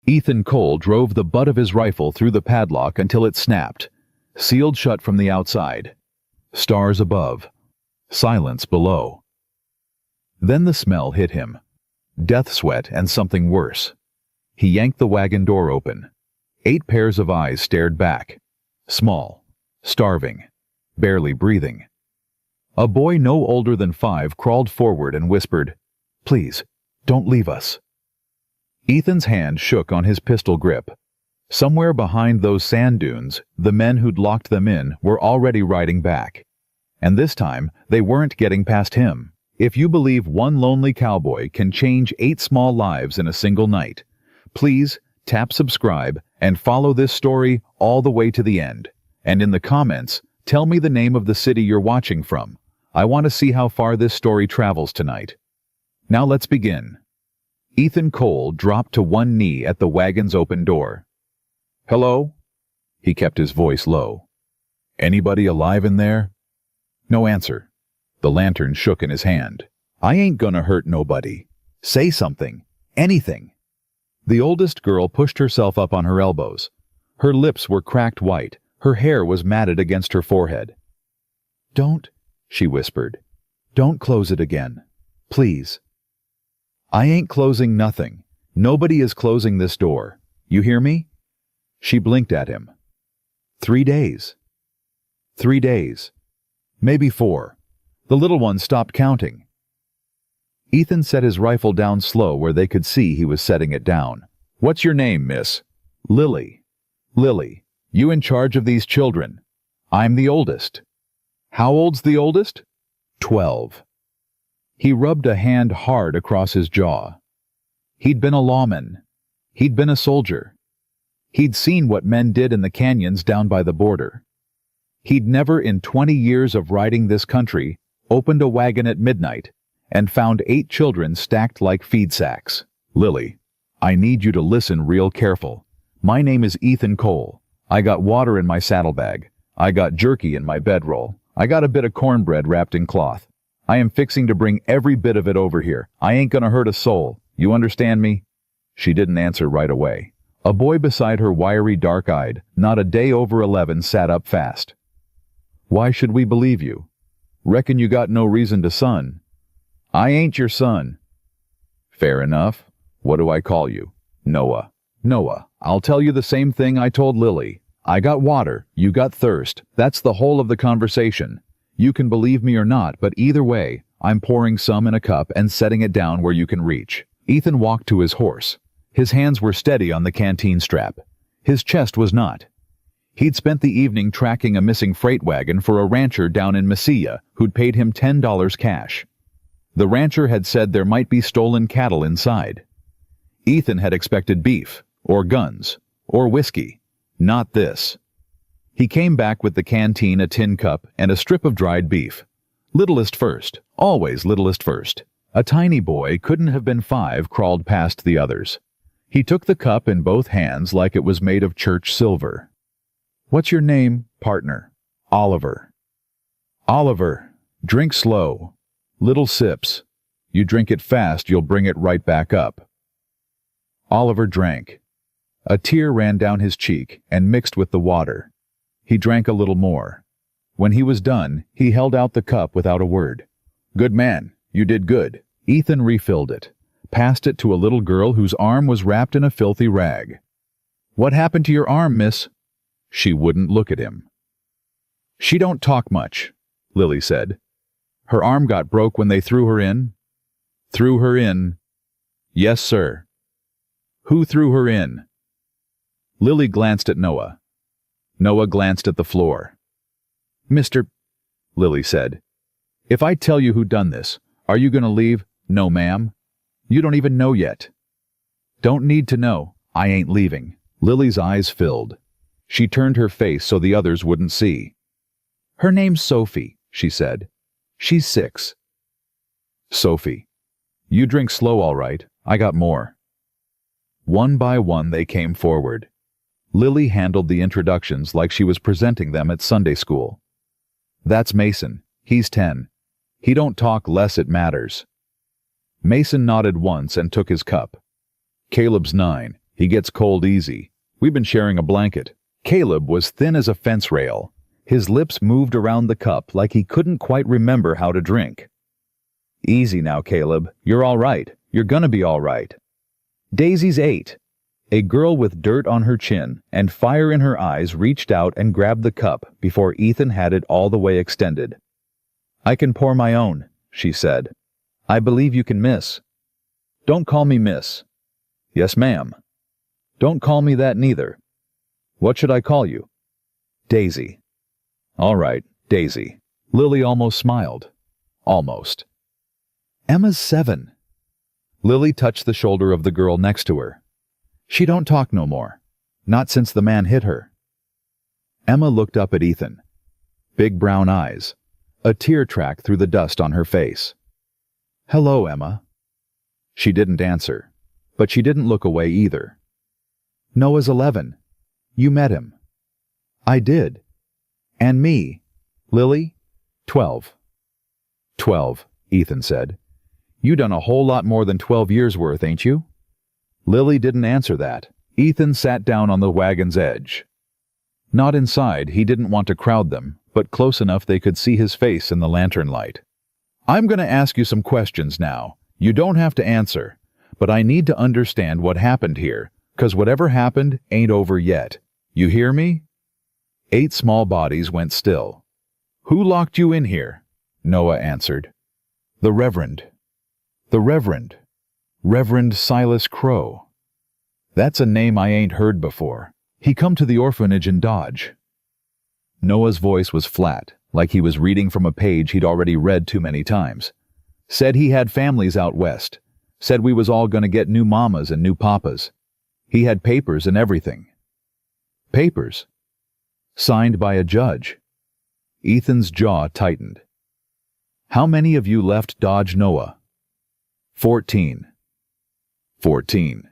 Ethan Cole drove the butt of his rifle through the padlock until it snapped, sealed shut from the outside. Stars above. Silence below. Then the smell hit him. Death sweat and something worse. He yanked the wagon door open. 8 pairs of eyes stared back. Small. Starving. Barely breathing. A boy no older than 5 crawled forward and whispered, "Please, don't leave us." Ethan's hand shook on his pistol grip. Somewhere behind those sand dunes, the men who'd locked them in were already riding back. And this time, they weren't getting past him. If you believe one lonely cowboy can change 8 small lives in a single night, please tap subscribe and follow this story all the way to the end. And in the comments, tell me the name of the city you're watching from. I want to see how far this story travels tonight. Now let's begin. Ethan Cole dropped to one knee at the wagon's open door. "Hello?" He kept his voice low. "Anybody alive in there?" No answer. The lantern shook in his hand. "I ain't gonna hurt nobody. Say something. Anything." The oldest girl pushed herself up on her elbows. Her lips were cracked white. Her hair was matted against her forehead. "Don't," she whispered. "Don't close it again. Please." "I ain't closing nothing. Nobody is closing this door. You hear me?" She blinked at him. 3 days. 3 days. Maybe 4. The little one stopped counting. Ethan set his rifle down slow where they could see he was setting it down. "What's your name, miss?" "Lily." "Lily, you in charge of these children?" "I'm the oldest." "How old's the oldest?" 12. He rubbed a hand hard across his jaw. He'd been a lawman. He'd been a soldier. He'd seen what men did in the canyons down by the border. He'd never in 20 years of riding this country opened a wagon at midnight and found 8 children stacked like feed sacks. "Lily, I need you to listen real careful. My name is Ethan Cole. I got water in my saddlebag. I got jerky in my bedroll. I got a bit of cornbread wrapped in cloth. I am fixing to bring every bit of it over here. I ain't gonna hurt a soul. You understand me?" She didn't answer right away. A boy beside her, wiry, dark-eyed, not a day over 11, sat up fast. "Why should we believe you? Reckon you got no reason to son." "I ain't your son." "Fair enough. What do I call you?" "Noah." "Noah, I'll tell you the same thing I told Lily. I got water, you got thirst. That's the whole of the conversation. You can believe me or not, but either way, I'm pouring some in a cup and setting it down where you can reach." Ethan walked to his horse. His hands were steady on the canteen strap. His chest was not. He'd spent the evening tracking a missing freight wagon for a rancher down in Mesilla who'd paid him $10 cash. The rancher had said there might be stolen cattle inside. Ethan had expected beef, or guns, or whiskey. Not this. He came back with the canteen, a tin cup, and a strip of dried beef. Littlest first, always littlest first. A tiny boy, couldn't have been 5, crawled past the others. He took the cup in both hands like it was made of church silver. "What's your name, partner?" "Oliver." "Oliver, drink slow. Little sips. You drink it fast, you'll bring it right back up." Oliver drank. A tear ran down his cheek and mixed with the water. He drank a little more. When he was done, he held out the cup without a word. "Good man, you did good." Ethan refilled it, passed it to a little girl whose arm was wrapped in a filthy rag. "What happened to your arm, miss?" She wouldn't look at him. "She don't talk much," Lily said. "Her arm got broke when they threw her in?" "Threw her in?" "Yes, sir." "Who threw her in?" Lily glanced at Noah. Noah glanced at the floor. "Mr. Lily said, "If I tell you who done this, are you going to leave?" "No, ma'am." "You don't even know yet." "Don't need to know. I ain't leaving." Lily's eyes filled. She turned her face so the others wouldn't see. "Her name's Sophie," she said. "She's 6. "Sophie, you drink slow all right. I got more." One by one they came forward. Lily handled the introductions like she was presenting them at Sunday school. "That's Mason. He's 10. He don't talk less it matters." Mason nodded once and took his cup. "Caleb's 9. He gets cold easy. We've been sharing a blanket. Caleb was thin as a fence rail. His lips moved around the cup like he couldn't quite remember how to drink. Easy now, Caleb. You're all right. You're gonna be all right. Daisy's 8. A girl with dirt on her chin and fire in her eyes reached out and grabbed the cup before Ethan had it all the way extended. I can pour my own, she said. I believe you can, miss. Don't call me miss. Yes, ma'am. Don't call me that neither. What should I call you? Daisy. All right, Daisy. Lily almost smiled. Almost. Emma's 7. Lily touched the shoulder of the girl next to her. She don't talk no more. Not since the man hit her. Emma looked up at Ethan. Big brown eyes. A tear track through the dust on her face. Hello, Emma. She didn't answer, but she didn't look away either. Noah's 11. You met him. I did. And me. Lily? 12. 12, Ethan said. You done a whole lot more than 12 years worth, ain't you? Lily didn't answer that. Ethan sat down on the wagon's edge. Not inside, he didn't want to crowd them, but close enough they could see his face in the lantern light. I'm going to ask you some questions now. You don't have to answer, but I need to understand what happened here, 'cause whatever happened ain't over yet. You hear me? 8 small bodies went still. Who locked you in here? Noah answered. The Reverend. The Reverend. Reverend Silas Crow. That's a name I ain't heard before. He come to the orphanage in Dodge. Noah's voice was flat, like he was reading from a page he'd already read too many times. Said he had families out west. Said we was all gonna get new mamas and new papas. He had papers and everything. Papers? Signed by a judge. Ethan's jaw tightened. How many of you left Dodge, Noah? 14. 14.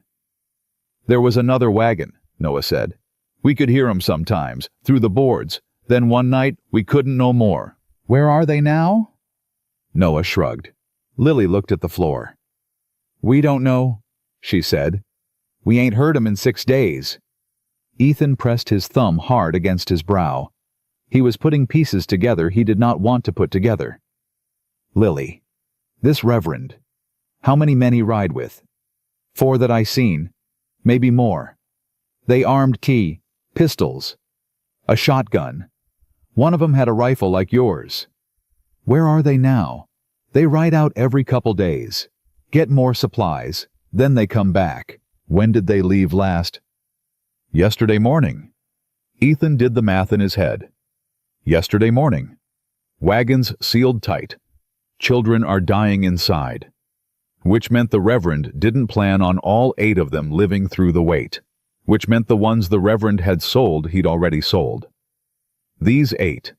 There was another wagon, Noah said. We could hear 'em sometimes, through the boards. Then one night, we couldn't no more. Where are they now? Noah shrugged. Lily looked at the floor. We don't know, she said. We ain't heard 'em in 6 days. Ethan pressed his thumb hard against his brow. He was putting pieces together he did not want to put together. Lily. This Reverend. How many men he ride with? 4 that I seen. Maybe more. They armed key, pistols, a shotgun. One of 'em had a rifle like yours. Where are they now? They ride out every couple days, get more supplies, then they come back. When did they leave last? Yesterday morning. Ethan did the math in his head. Yesterday morning. Wagons sealed tight. Children are dying inside. Which meant the Reverend didn't plan on all 8 of them living through the wait. Which meant the ones the Reverend had sold he'd already sold. These 8.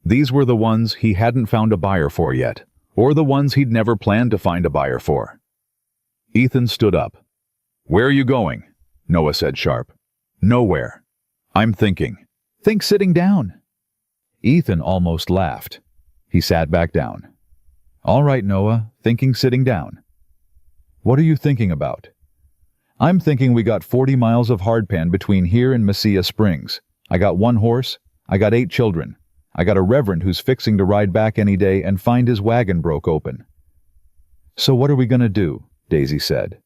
These were the ones he hadn't found a buyer for yet, or the ones he'd never planned to find a buyer for. Ethan stood up. Where are you going? Noah said sharp. Nowhere. I'm thinking. Think sitting down. Ethan almost laughed. He sat back down. All right, Noah, thinking sitting down. What are you thinking about? I'm thinking we got 40 miles of hardpan between here and Mesilla Springs. I got 1 horse. I got 8 children. I got a Reverend who's fixing to ride back any day and find his wagon broke open. So what are we going to do? Daisy said.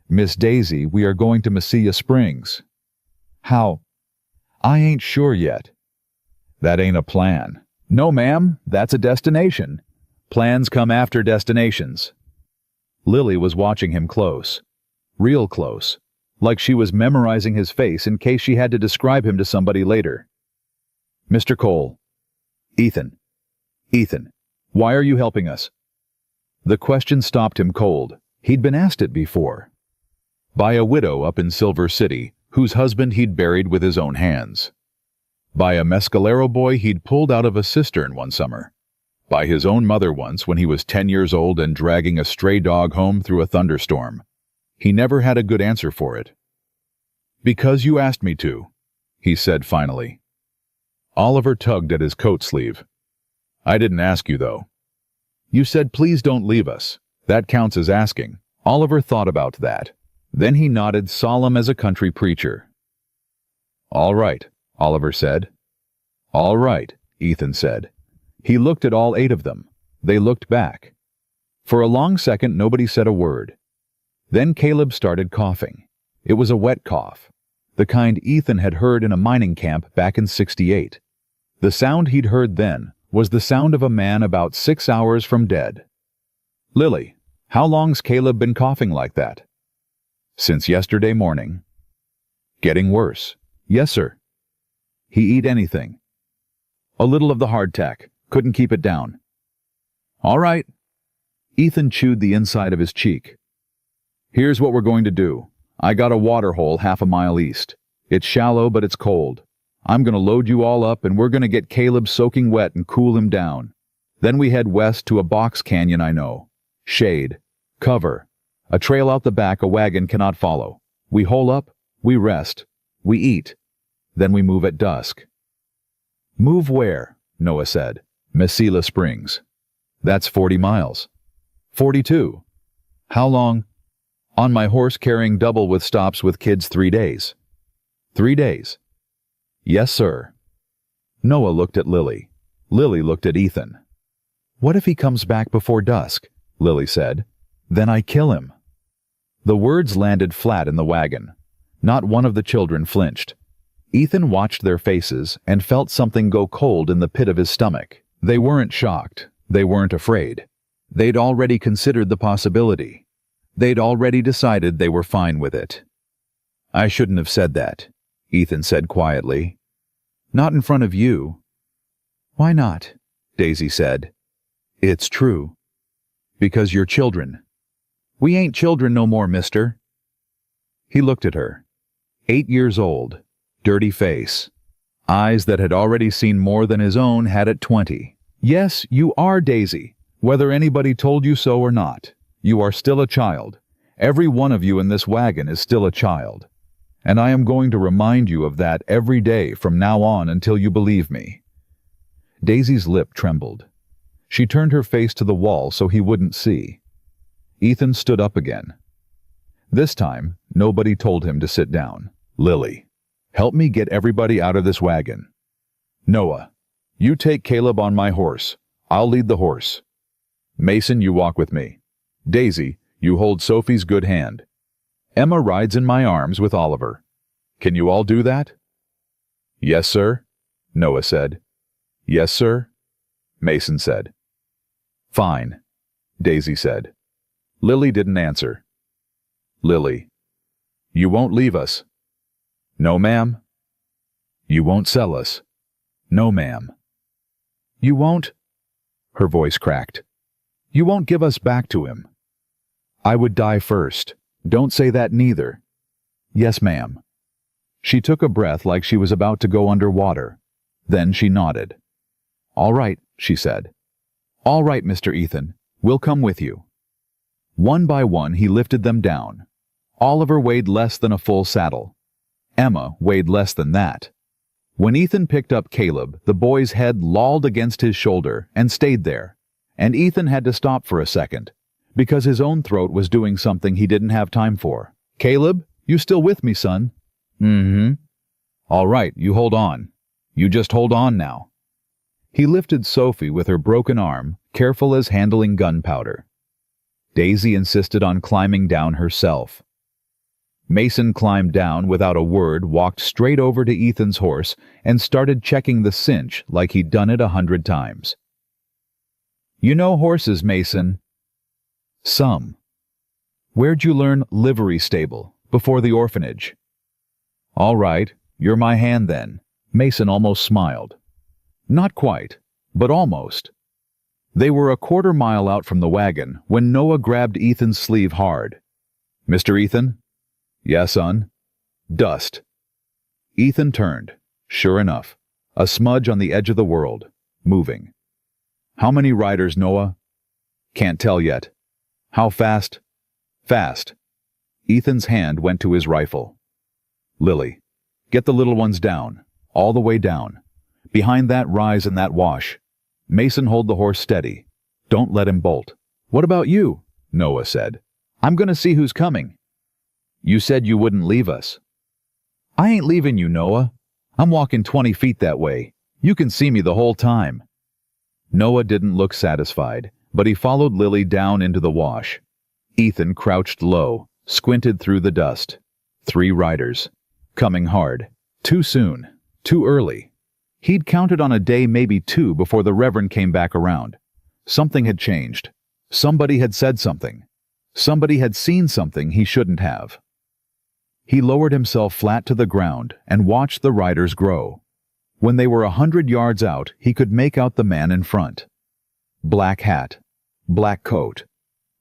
Miss Daisy, we are going to Mesilla Springs. How? I ain't sure yet. That ain't a plan. No, ma'am, that's a destination. Plans come after destinations. Lily was watching him close. Real close. Like she was memorizing his face in case she had to describe him to somebody later. Mr. Cole. Ethan. Ethan, why are you helping us? The question stopped him cold. He'd been asked it before. By a widow up in Silver City, whose husband he'd buried with his own hands. By a mescalero boy he'd pulled out of a cistern one summer. By his own mother once when he was 10 years old and dragging a stray dog home through a thunderstorm. He never had a good answer for it. Because you asked me to, he said finally. Oliver tugged at his coat sleeve. I didn't ask you, though. You said please don't leave us. That counts as asking. Oliver thought about that. Then he nodded, solemn as a country preacher. "All right," Oliver said. "All right," Ethan said. He looked at all 8 of them. They looked back. For a long second, nobody said a word. Then Caleb started coughing. It was a wet cough, the kind Ethan had heard in a mining camp back in '68. The sound he'd heard then was the sound of a man about 6 hours from dead. "Lily, how long's Caleb been coughing like that?" "Since yesterday morning." "Getting worse?" "Yes, sir." "He eat anything?" "A little of the hardtack. Couldn't keep it down." "All right." Ethan chewed the inside of his cheek. "Here's what we're going to do. I got a water hole half a mile east. It's shallow, but it's cold. I'm going to load you all up, and we're going to get Caleb soaking wet and cool him down. Then we head west to a box canyon I know. Shade. Cover. A trail out the back a wagon cannot follow. We hole up. We rest. We eat. Then we move at dusk." "Move where?" Noah said. "Mesilla Springs." "That's 40 miles. 42. How long?" "On my horse carrying double with stops with kids 3 days." 3 days. "Yes, sir." Noah looked at Lily. Lily looked at Ethan. "What if he comes back before dusk?" Lily said. "Then I kill him." The words landed flat in the wagon. Not one of the children flinched. Ethan watched their faces and felt something go cold in the pit of his stomach. They weren't shocked. They weren't afraid. They'd already considered the possibility. They'd already decided they were fine with it. "I shouldn't have said that," Ethan said quietly. "Not in front of you." "Why not?" Daisy said. "It's true." "Because you're children." "We ain't children no more, mister." He looked at her. 8 years old, dirty face, eyes that had already seen more than his own had at 20. "Yes, you are, Daisy. Whether anybody told you so or not, you are still a child. Every one of you in this wagon is still a child. And I am going to remind you of that every day from now on until you believe me." Daisy's lip trembled. She turned her face to the wall so he wouldn't see. Ethan stood up again. This time, nobody told him to sit down. "Lily, help me get everybody out of this wagon. Noah, you take Caleb on my horse. I'll lead the horse. Mason, you walk with me. Daisy, you hold Sophie's good hand. Emma rides in my arms with Oliver. Can you all do that?" "Yes, sir," Noah said. "Yes, sir," Mason said. "Fine," Daisy said. Lily didn't answer. "Lily, you won't leave us?" "No, ma'am." "You won't sell us?" "No, ma'am." "You won't—" Her voice cracked. "You won't give us back to him?" "I would die first. Don't say that neither." "Yes, ma'am." She took a breath like she was about to go underwater. Then she nodded. "All right," she said. "All right, Mr. Ethan. We'll come with you." One by one he lifted them down. Oliver weighed less than a full saddle. Emma weighed less than that. When Ethan picked up Caleb, the boy's head lolled against his shoulder and stayed there, and Ethan had to stop for a second, because his own throat was doing something he didn't have time for. "Caleb, you still with me, son?" "Mm-hmm." "All right, you hold on. You just hold on now." He lifted Sophie with her broken arm, careful as handling gunpowder. Daisy insisted on climbing down herself. Mason climbed down without a word, walked straight over to Ethan's horse, and started checking the cinch like he'd done it 100 times. "You know horses, Mason?" "Some." "Where'd you learn livery stable, before the orphanage?" "All right, you're my hand then." Mason almost smiled. Not quite, but almost. They were a quarter mile out from the wagon when Noah grabbed Ethan's sleeve hard. "Mr. Ethan?" "Yeah, son." "Dust." Ethan turned. Sure enough, a smudge on the edge of the world, moving. "How many riders, Noah?" "Can't tell yet." "How fast?" "Fast." Ethan's hand went to his rifle. "Lily, get the little ones down, all the way down. Behind that rise and that wash. Mason, hold the horse steady. Don't let him bolt." "What about you?" Noah said. "I'm going to see who's coming." You said you wouldn't leave us. I ain't leaving you, Noah. I'm walking 20 feet that way. You can see me the whole time. Noah didn't look satisfied, but he followed Lily down into the wash. Ethan crouched low, squinted through the dust. 3 riders. Coming hard. Too soon. Too early. He'd counted on a day, maybe 2, before the Reverend came back around. Something had changed. Somebody had said something. Somebody had seen something he shouldn't have. He lowered himself flat to the ground and watched the riders grow. When they were 100 yards out, he could make out the man in front. Black hat, black coat,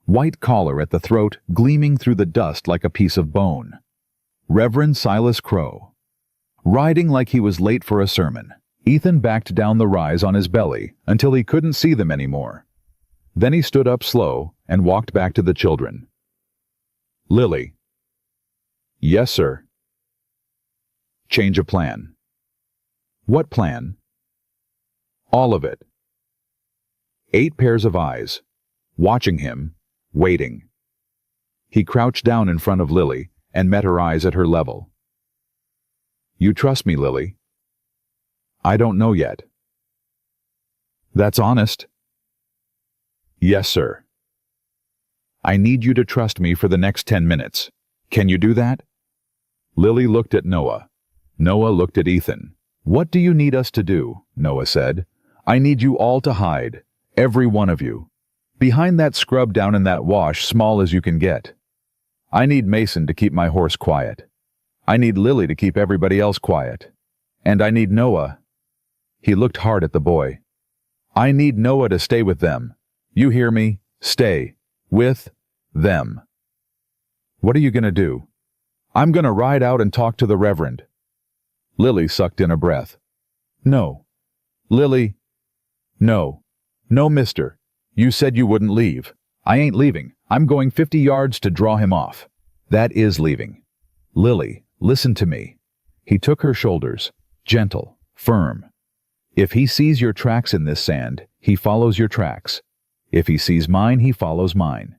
white collar at the throat gleaming through the dust like a piece of bone. Reverend Silas Crow. Riding like he was late for a sermon, Ethan backed down the rise on his belly until he couldn't see them anymore. Then he stood up slow and walked back to the children. Lily. Yes, sir. Change of plan. What plan? All of it. 8 pairs of eyes, watching him, waiting. He crouched down in front of Lily and met her eyes at her level. You trust me, Lily? I don't know yet. That's honest. Yes, sir. I need you to trust me for the next 10 minutes. Can you do that? Lily looked at Noah. Noah looked at Ethan. What do you need us to do? Noah said. I need you all to hide. Every one of you. Behind that scrub down in that wash, small as you can get. I need Mason to keep my horse quiet. I need Lily to keep everybody else quiet. And I need Noah. He looked hard at the boy. I need Noah to stay with them. You hear me? Stay. With them. What are you going to do? I'm going to ride out and talk to the Reverend. Lily sucked in a breath. No. Lily. No. No, mister. You said you wouldn't leave. I ain't leaving. I'm going 50 yards to draw him off. That is leaving. Lily, listen to me. He took her shoulders. Gentle. Firm. If he sees your tracks in this sand, he follows your tracks. If he sees mine, he follows mine.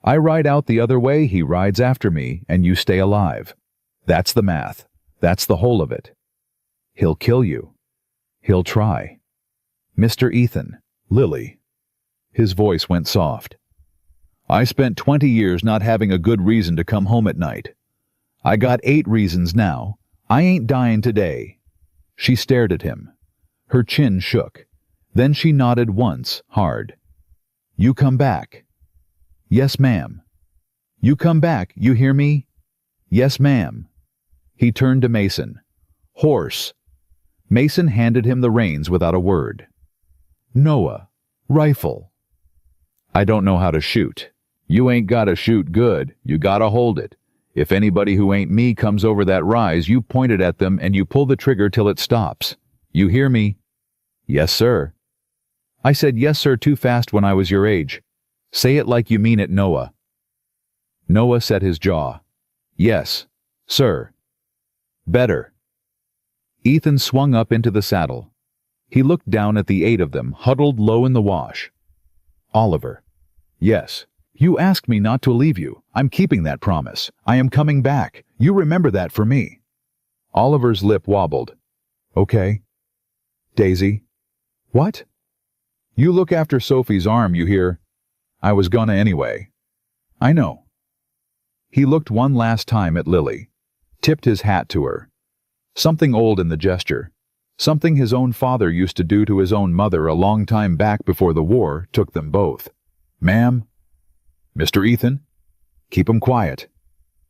I ride out the other way, he rides after me, and you stay alive. That's the math. That's the whole of it. He'll kill you. He'll try. Mr. Ethan. Lily. His voice went soft. I spent 20 years not having a good reason to come home at night. I got 8 reasons now. I ain't dying today. She stared at him. Her chin shook. Then she nodded once, hard. You come back. Yes, ma'am. You come back, you hear me? Yes, ma'am. He turned to Mason. Horse. Mason handed him the reins without a word. Noah. Rifle. I don't know how to shoot. You ain't gotta shoot good, you gotta hold it. If anybody who ain't me comes over that rise, you point it at them and you pull the trigger till it stops. You hear me? Yes, sir. I said yes, sir, too fast when I was your age. Say it like you mean it, Noah. Noah set his jaw. Yes, sir. Better. Ethan swung up into the saddle. He looked down at the 8 of them, huddled low in the wash. Oliver. Yes. You asked me not to leave you. I'm keeping that promise. I am coming back. You remember that for me. Oliver's lip wobbled. Okay. Daisy. What? You look after Sophie's arm, you hear? I was gonna anyway. I know. He looked one last time at Lily, tipped his hat to her. Something old in the gesture. Something his own father used to do to his own mother a long time back before the war took them both. Ma'am? Mr. Ethan? Keep 'em quiet.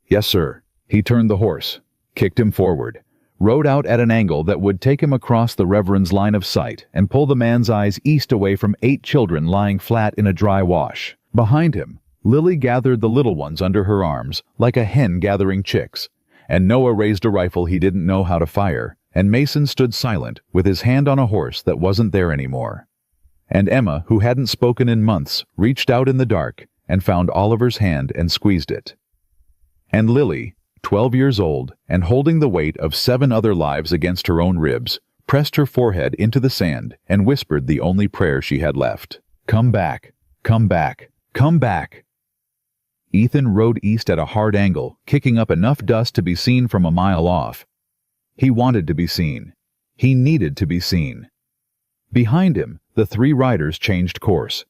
Yes, sir. He turned the horse, kicked him forward, rode out at an angle that would take him across the Reverend's line of sight and pull the man's eyes east away from 8 children lying flat in a dry wash. Behind him, Lily gathered the little ones under her arms like a hen gathering chicks, and Noah raised a rifle he didn't know how to fire, and Mason stood silent with his hand on a horse that wasn't there anymore. And Emma, who hadn't spoken in months, reached out in the dark and found Oliver's hand and squeezed it. And Lily, 12 years old and holding the weight of 7 other lives against her own ribs, pressed her forehead into the sand and whispered the only prayer she had left. Come back, come back, come back. Ethan rode east at a hard angle, kicking up enough dust to be seen from a mile off. He wanted to be seen. He needed to be seen. Behind him, the three riders changed course.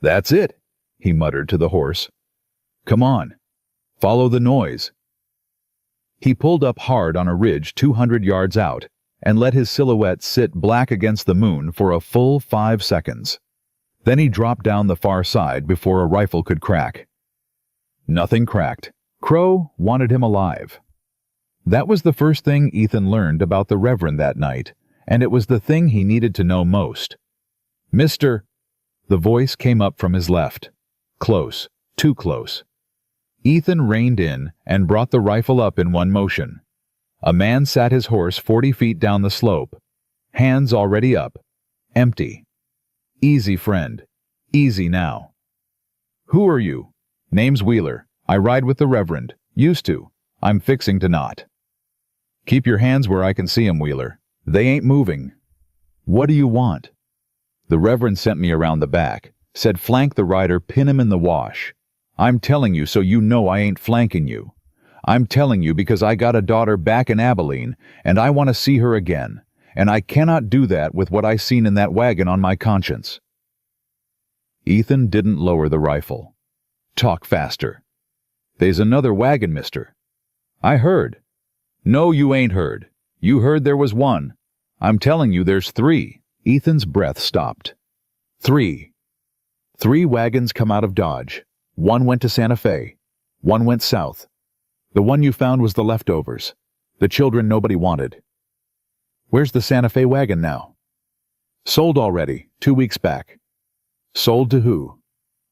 "That's it," he muttered to the horse. "Come on. Follow the noise." He pulled up hard on a ridge 200 yards out and let his silhouette sit black against the moon for a full 5 seconds. Then he dropped down the far side before a rifle could crack. Nothing cracked. Crow wanted him alive. That was the first thing Ethan learned about the Reverend that night, and it was the thing he needed to know most. "Mr." The voice came up from his left. Close, too close. Ethan reined in and brought the rifle up in one motion. A man sat his horse 40 feet down the slope, hands already up, empty. "Easy, friend. Easy now." "Who are you?" "Name's Wheeler. I ride with the Reverend. Used to. I'm fixing to not." "Keep your hands where I can see 'em, Wheeler. They ain't moving." "What do you want?" "The Reverend sent me around the back. Said flank the rider, pin him in the wash. I'm telling you so you know I ain't flanking you. I'm telling you because I got a daughter back in Abilene, and I want to see her again, and I cannot do that with what I seen in that wagon on my conscience." Ethan didn't lower the rifle. "Talk faster." "They's another wagon, mister." "I heard." "No, you ain't heard. You heard there was one. I'm telling you there's 3. Ethan's breath stopped. 3. 3 wagons come out of Dodge. One went to Santa Fe. One went south. The one you found was the leftovers. The children nobody wanted. Where's the Santa Fe wagon now?" "Sold already, 2 weeks back." "Sold to who?"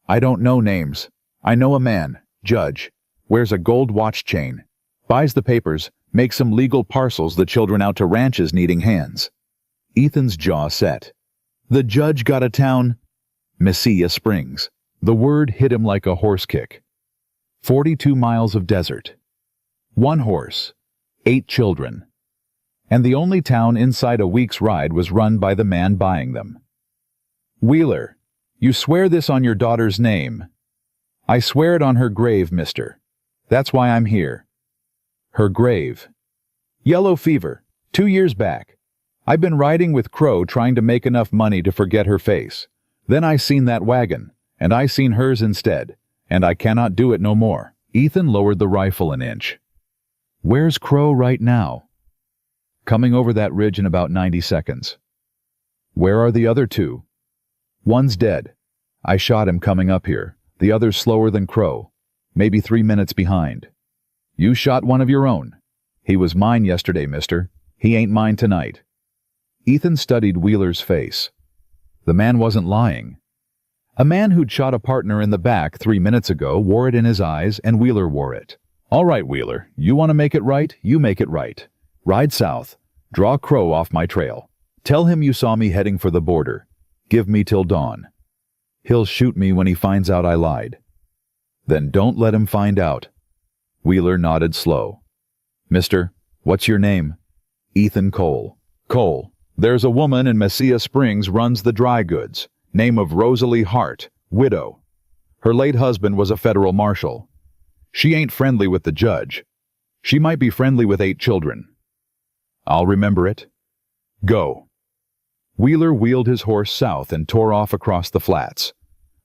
"I don't know names. I know a man, Judge, wears a gold watch chain, buys the papers, makes some legal parcels the children out to ranches needing hands." Ethan's jaw set. "The Judge got a town?" "Mesilla Springs." The word hit him like a horse kick. 42 miles of desert. 1 horse. 8 children. And the only town inside a week's ride was run by the man buying them. "Wheeler, you swear this on your daughter's name?" "I swear it on her grave, mister. That's why I'm here." "Her grave." "Yellow fever, 2 years back. I've been riding with Crow trying to make enough money to forget her face. Then I seen that wagon, and I seen hers instead, and I cannot do it no more." Ethan lowered the rifle an inch. "Where's Crow right now?" "Coming over that ridge in about 90 seconds. "Where are the other 2? "One's dead. I shot him coming up here. The other's slower than Crow, maybe 3 minutes behind." "You shot one of your own." "He was mine yesterday, mister. He ain't mine tonight." Ethan studied Wheeler's face. The man wasn't lying. A man who'd shot a partner in the back 3 minutes ago wore it in his eyes, and Wheeler wore it. "All right, Wheeler, you want to make it right, you make it right. Ride south. Draw Crow off my trail. Tell him you saw me heading for the border. Give me till dawn. He'll shoot me when he finds out I lied." "Then don't let him find out." Wheeler nodded slow. "Mister, what's your name?" "Ethan Cole." "Cole, there's a woman in Mesilla Springs runs the dry goods. Name of Rosalie Hart, widow. Her late husband was a federal marshal. She ain't friendly with the Judge. She might be friendly with 8 children." "I'll remember it." "Go." Wheeler wheeled his horse south and tore off across the flats.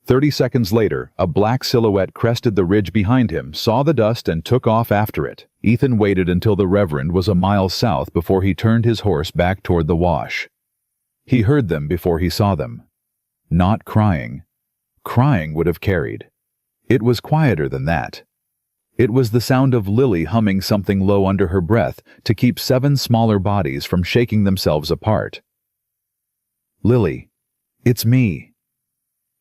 30 seconds later, a black silhouette crested the ridge behind him, saw the dust, and took off after it. Ethan waited until the Reverend was a mile south before he turned his horse back toward the wash. He heard them before he saw them. Not crying. Crying would have carried. It was quieter than that. It was the sound of Lily humming something low under her breath to keep 7 smaller bodies from shaking themselves apart. "Lily, it's me."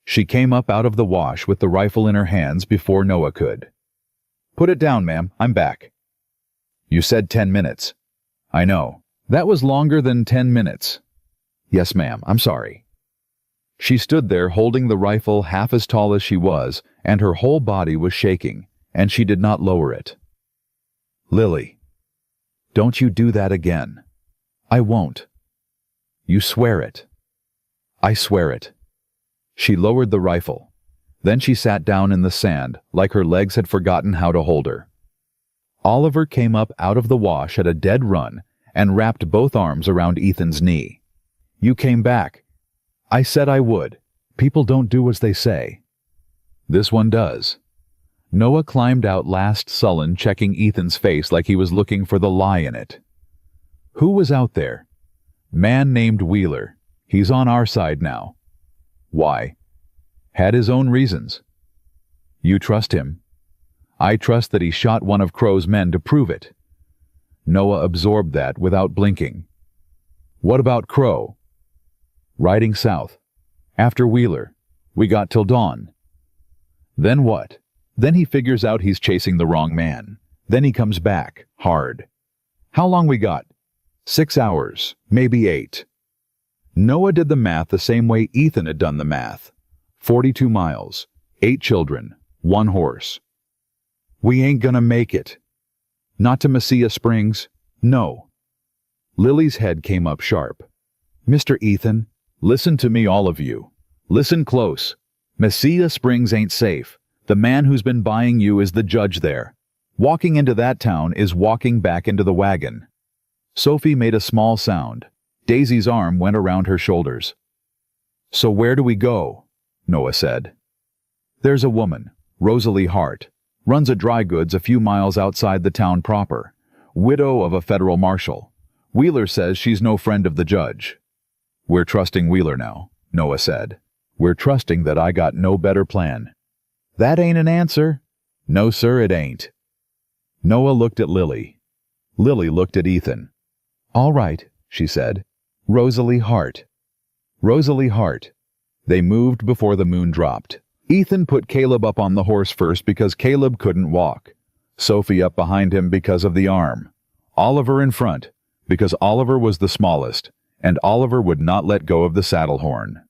She came up out of the wash with the rifle in her hands before Noah could. "Put it down, ma'am. I'm back." "You said 10 minutes." "I know. That was longer than 10 minutes." "Yes, ma'am. I'm sorry." She stood there holding the rifle half as tall as she was, and her whole body was shaking, and she did not lower it. "Lily, don't you do that again." "I won't." "You swear it." "I swear it." She lowered the rifle. Then she sat down in the sand, like her legs had forgotten how to hold her. Oliver came up out of the wash at a dead run and wrapped both arms around Ethan's knee. "You came back. I said I would. People don't do as they say." "This one does." Noah climbed out last sullen, checking Ethan's face like he was looking for the lie in it. "Who was out there?" "Man named Wheeler. He's on our side now." "Why?" "Had his own reasons." "You trust him?" "I trust that he shot one of Crow's men to prove it." Noah absorbed that without blinking. "What about Crow?" "Riding south. After Wheeler. We got till dawn." "Then what?" "Then he figures out he's chasing the wrong man. Then he comes back, hard." "How long we got?" 6 hours, maybe 8. Noah did the math the same way Ethan had done the math. 42 miles, 8 children, 1 horse. "We ain't gonna make it." "Not to Mesilla Springs?" "No." Lily's head came up sharp. "Mr. Ethan, listen to me, all of you. Listen close. Mesilla Springs ain't safe. The man who's been buying you is the judge there. Walking into that town is walking back into the wagon." Sophie made a small sound. Daisy's arm went around her shoulders. "So where do we go?" Noah said. "There's a woman, Rosalie Hart, runs a dry goods a few miles outside the town proper, widow of a federal marshal. Wheeler says she's no friend of the judge." "We're trusting Wheeler now," Noah said. "We're trusting that I got no better plan." "That ain't an answer." "No, sir, it ain't." Noah looked at Lily. Lily looked at Ethan. "All right," she said. "Rosalie Hart." Rosalie Hart. They moved before the moon dropped. Ethan put Caleb up on the horse first because Caleb couldn't walk. Sophie up behind him because of the arm. Oliver in front, because Oliver was the smallest, and Oliver would not let go of the saddle horn.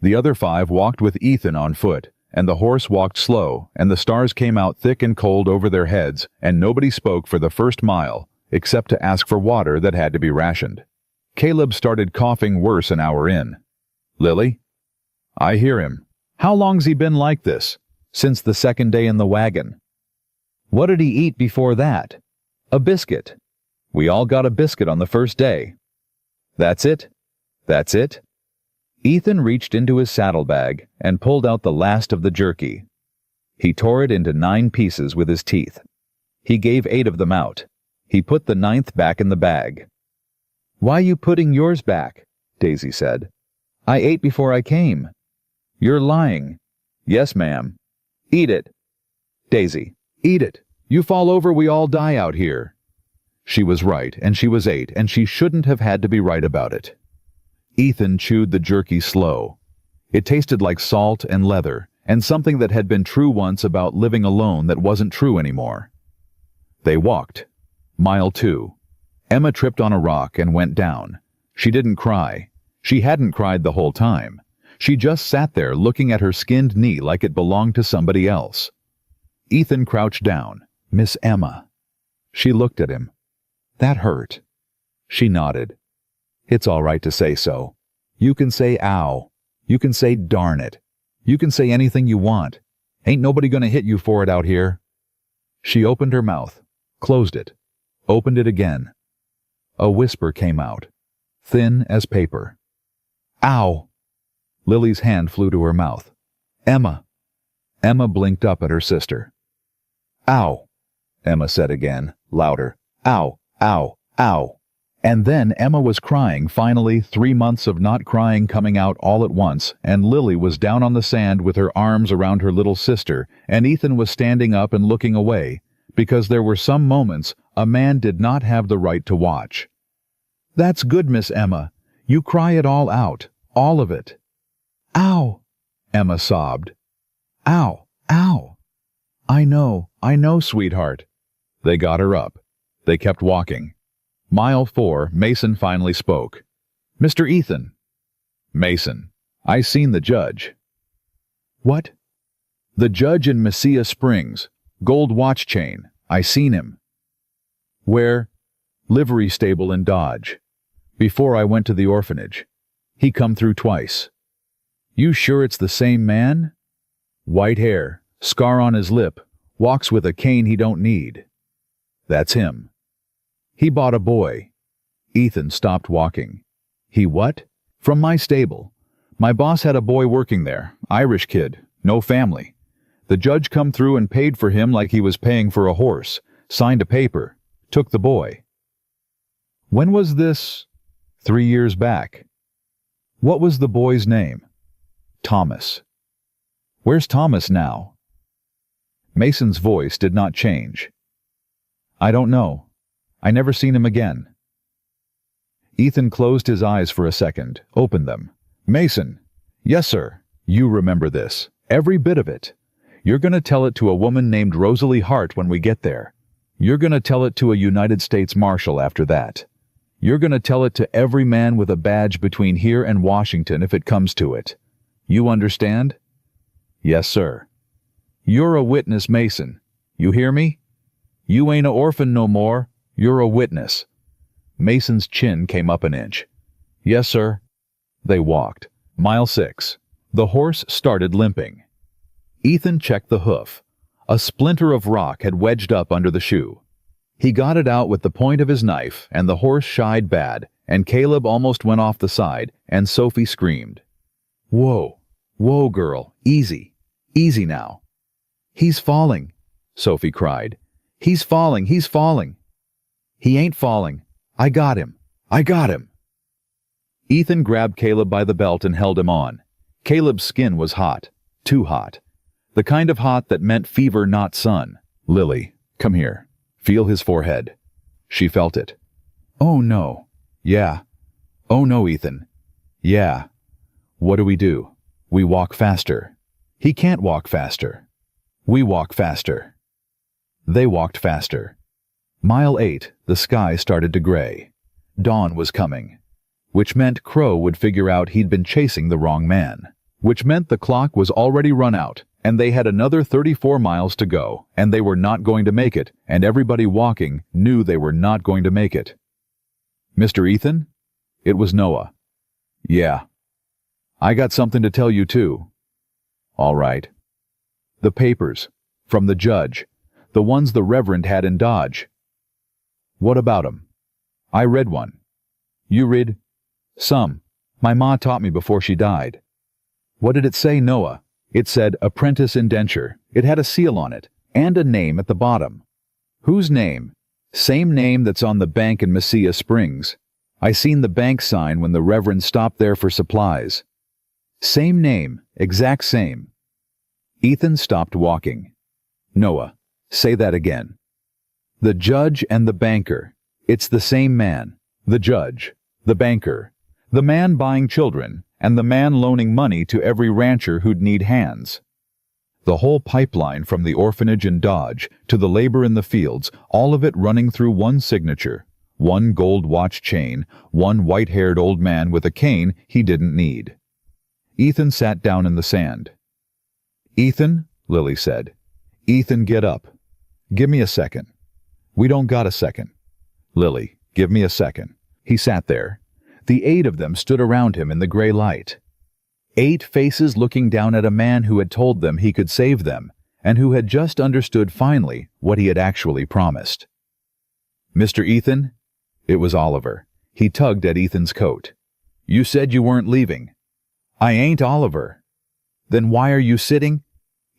The other 5 walked with Ethan on foot, and the horse walked slow, and the stars came out thick and cold over their heads, and nobody spoke for the first mile, except to ask for water that had to be rationed. Caleb started coughing worse an hour in. "Lily?" "I hear him." "How long's he been like this?" "Since the second day in the wagon." "What did he eat before that?" "A biscuit." "We all got a biscuit on the first day." "That's it?" "That's it." Ethan reached into his saddlebag and pulled out the last of the jerky. He tore it into 9 pieces with his teeth. He gave 8 of them out. He put the 9th back in the bag. "Why you putting yours back?" Daisy said. "I ate before I came." "You're lying." "Yes, ma'am." "Eat it." "Daisy, eat it. You fall over, we all die out here." She was right, and she was 8, and she shouldn't have had to be right about it. Ethan chewed the jerky slow. It tasted like salt and leather, and something that had been true once about living alone that wasn't true anymore. They walked. Mile 2. Emma tripped on a rock and went down. She didn't cry. She hadn't cried the whole time. She just sat there looking at her skinned knee like it belonged to somebody else. Ethan crouched down. "Miss Emma." She looked at him. "That hurt." She nodded. "It's all right to say so. You can say ow. You can say darn it. You can say anything you want. Ain't nobody gonna hit you for it out here." She opened her mouth, closed it, opened it again. A whisper came out, thin as paper. "Ow!" Lily's hand flew to her mouth. "Emma." Emma blinked up at her sister. "Ow," Emma said again, louder. "Ow, ow, ow." And then Emma was crying, finally, 3 months of not crying coming out all at once, and Lily was down on the sand with her arms around her little sister, and Ethan was standing up and looking away, because there were some moments a man did not have the right to watch. "That's good, Miss Emma. You cry it all out, all of it." "Ow!" Emma sobbed. "Ow, ow." I know, sweetheart." They got her up. They kept walking. Mile 4, Mason finally spoke. "Mr. Ethan." "Mason, I seen the judge." "What?" "The judge in Mesilla Springs. Gold watch chain. I seen him." "Where?" "Livery stable in Dodge. Before I went to the orphanage. He come through twice." "You sure it's the same man?" White hair, scar on his lip, walks with a cane he don't need. That's him. He bought a boy. Ethan stopped walking. He what? From my stable. My boss had a boy working there, Irish kid, no family. The judge come through and paid for him like he was paying for a horse, signed a paper, took the boy. When was this? 3 years back. What was the boy's name? Thomas. Where's Thomas now? Mason's voice did not change. I don't know. I never seen him again. Ethan closed his eyes for a second, opened them. Mason. Yes, sir. You remember this. Every bit of it. You're going to tell it to a woman named Rosalie Hart when we get there. You're going to tell it to a United States Marshal after that. You're going to tell it to every man with a badge between here and Washington if it comes to it. You understand? Yes, sir. You're a witness, Mason. You hear me? You ain't a orphan no more. You're a witness. Mason's chin came up an inch. Yes, sir. They walked. Mile 6. The horse started limping. Ethan checked the hoof. A splinter of rock had wedged up under the shoe. He got it out with the point of his knife, and the horse shied bad, and Caleb almost went off the side, and Sophie screamed. Whoa, whoa, girl, easy, easy now. He's falling, Sophie cried. He's falling, he's falling. He ain't falling. I got him. I got him. Ethan grabbed Caleb by the belt and held him on. Caleb's skin was hot, too hot. The kind of hot that meant fever, not sun. Lily, come here. Feel his forehead. She felt it. Oh no. Yeah. Oh no, Ethan. Yeah. What do? We walk faster. He can't walk faster. We walk faster. They walked faster. Mile 8, the sky started to gray. Dawn was coming. Which meant Crow would figure out he'd been chasing the wrong man. Which meant the clock was already run out, and they had another 34 miles to go, and they were not going to make it, and everybody walking knew they were not going to make it. Mr. Ethan? It was Noah. Yeah. I got something to tell you too. All right. The papers. From the judge. The ones the Reverend had in Dodge. What about 'em? I read one. You read? Some. My ma taught me before she died. What did it say, Noah? It said apprentice indenture. It had a seal on it, and a name at the bottom. Whose name? Same name that's on the bank in Mesilla Springs. I seen the bank sign when the Reverend stopped there for supplies. Same name, exact same. Ethan stopped walking. Noah, say that again. The judge and the banker. It's the same man. The judge, the banker, the man buying children, and the man loaning money to every rancher who'd need hands. The whole pipeline from the orphanage in Dodge to the labor in the fields, all of it running through one signature, one gold watch chain, one white-haired old man with a cane he didn't need. Ethan sat down in the sand. Ethan, Lily said. Ethan, get up. Give me a second. We don't got a second. Lily, give me a second. He sat there. The 8 of them stood around him in the gray light. 8 faces looking down at a man who had told them he could save them, and who had just understood finally what he had actually promised. Mr. Ethan? It was Oliver. He tugged at Ethan's coat. You said you weren't leaving. I ain't Oliver. Then why are you sitting?